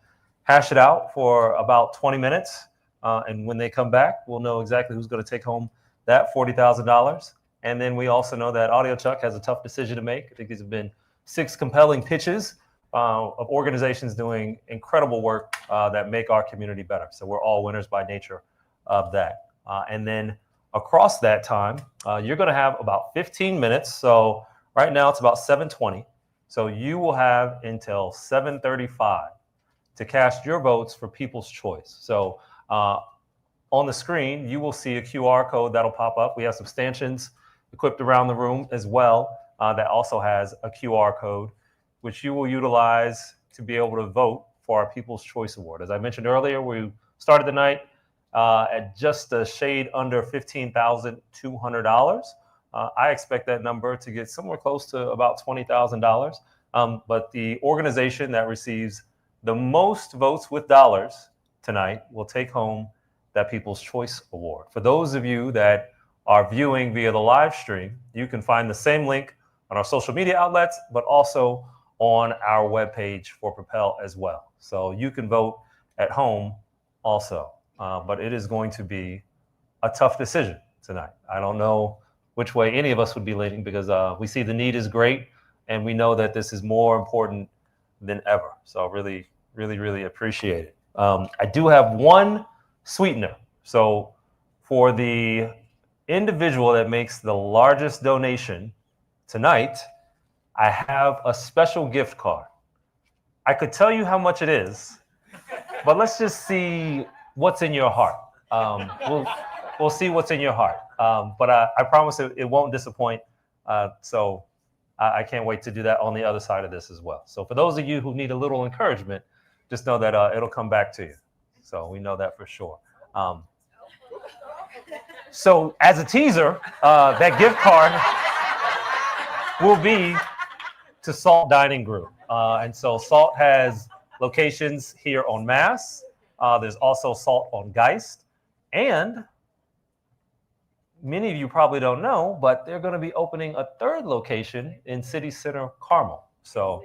hash it out for about 20 minutes. And when they come back, we'll know exactly who's going to take home that $40,000. And then we also know that Audio Chuck has a tough decision to make. I think these have been 6 compelling pitches of organizations doing incredible work that make our community better. So we're all winners by nature of that. And then across that time, you're going to have about 15 minutes. So right now it's about 7:20. So you will have until 7:35 to cast your votes for People's Choice. So on the screen, you will see a QR code that'll pop up. We have some stanchions equipped around the room as well that also has a QR code, which you will utilize to be able to vote for our People's Choice Award. As I mentioned earlier, we started the night at just a shade under $15,200. I expect that number to get somewhere close to about $20,000. But the organization that receives the most votes with dollars tonight will take home that People's Choice Award. For those of you that are viewing via the live stream, you can find the same link on our social media outlets, but also on our webpage for Propel as well. So you can vote at home also. But it is going to be a tough decision tonight. I don't know which way any of us would be leaning, because we see the need is great, and we know that this is more important than ever. So really, really, really appreciate it. I do have one sweetener. So for the individual that makes the largest donation tonight, I have a special gift card. I could tell you how much it is, but let's just see what's in your heart. We'll see what's in your heart. But I promise it won't disappoint. So I can't wait to do that on the other side of this as well. So for those of you who need a little encouragement, just know that it'll come back to you. So we know that for sure. So as a teaser, that gift card will be to Salt Dining Group. And so Salt has locations here on Mass. There's also Salt on Geist. And many of you probably don't know, but they're going to be opening a 3rd location in City Center, Carmel. So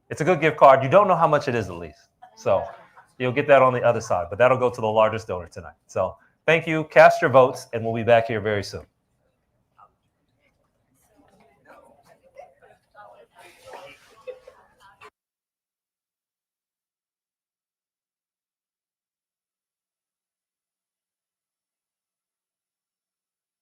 it's a good gift card. You don't know how much it is, at least. So you'll get that on the other side, but that'll go to the largest donor tonight. So thank you. Cast your votes, and we'll be back here very soon.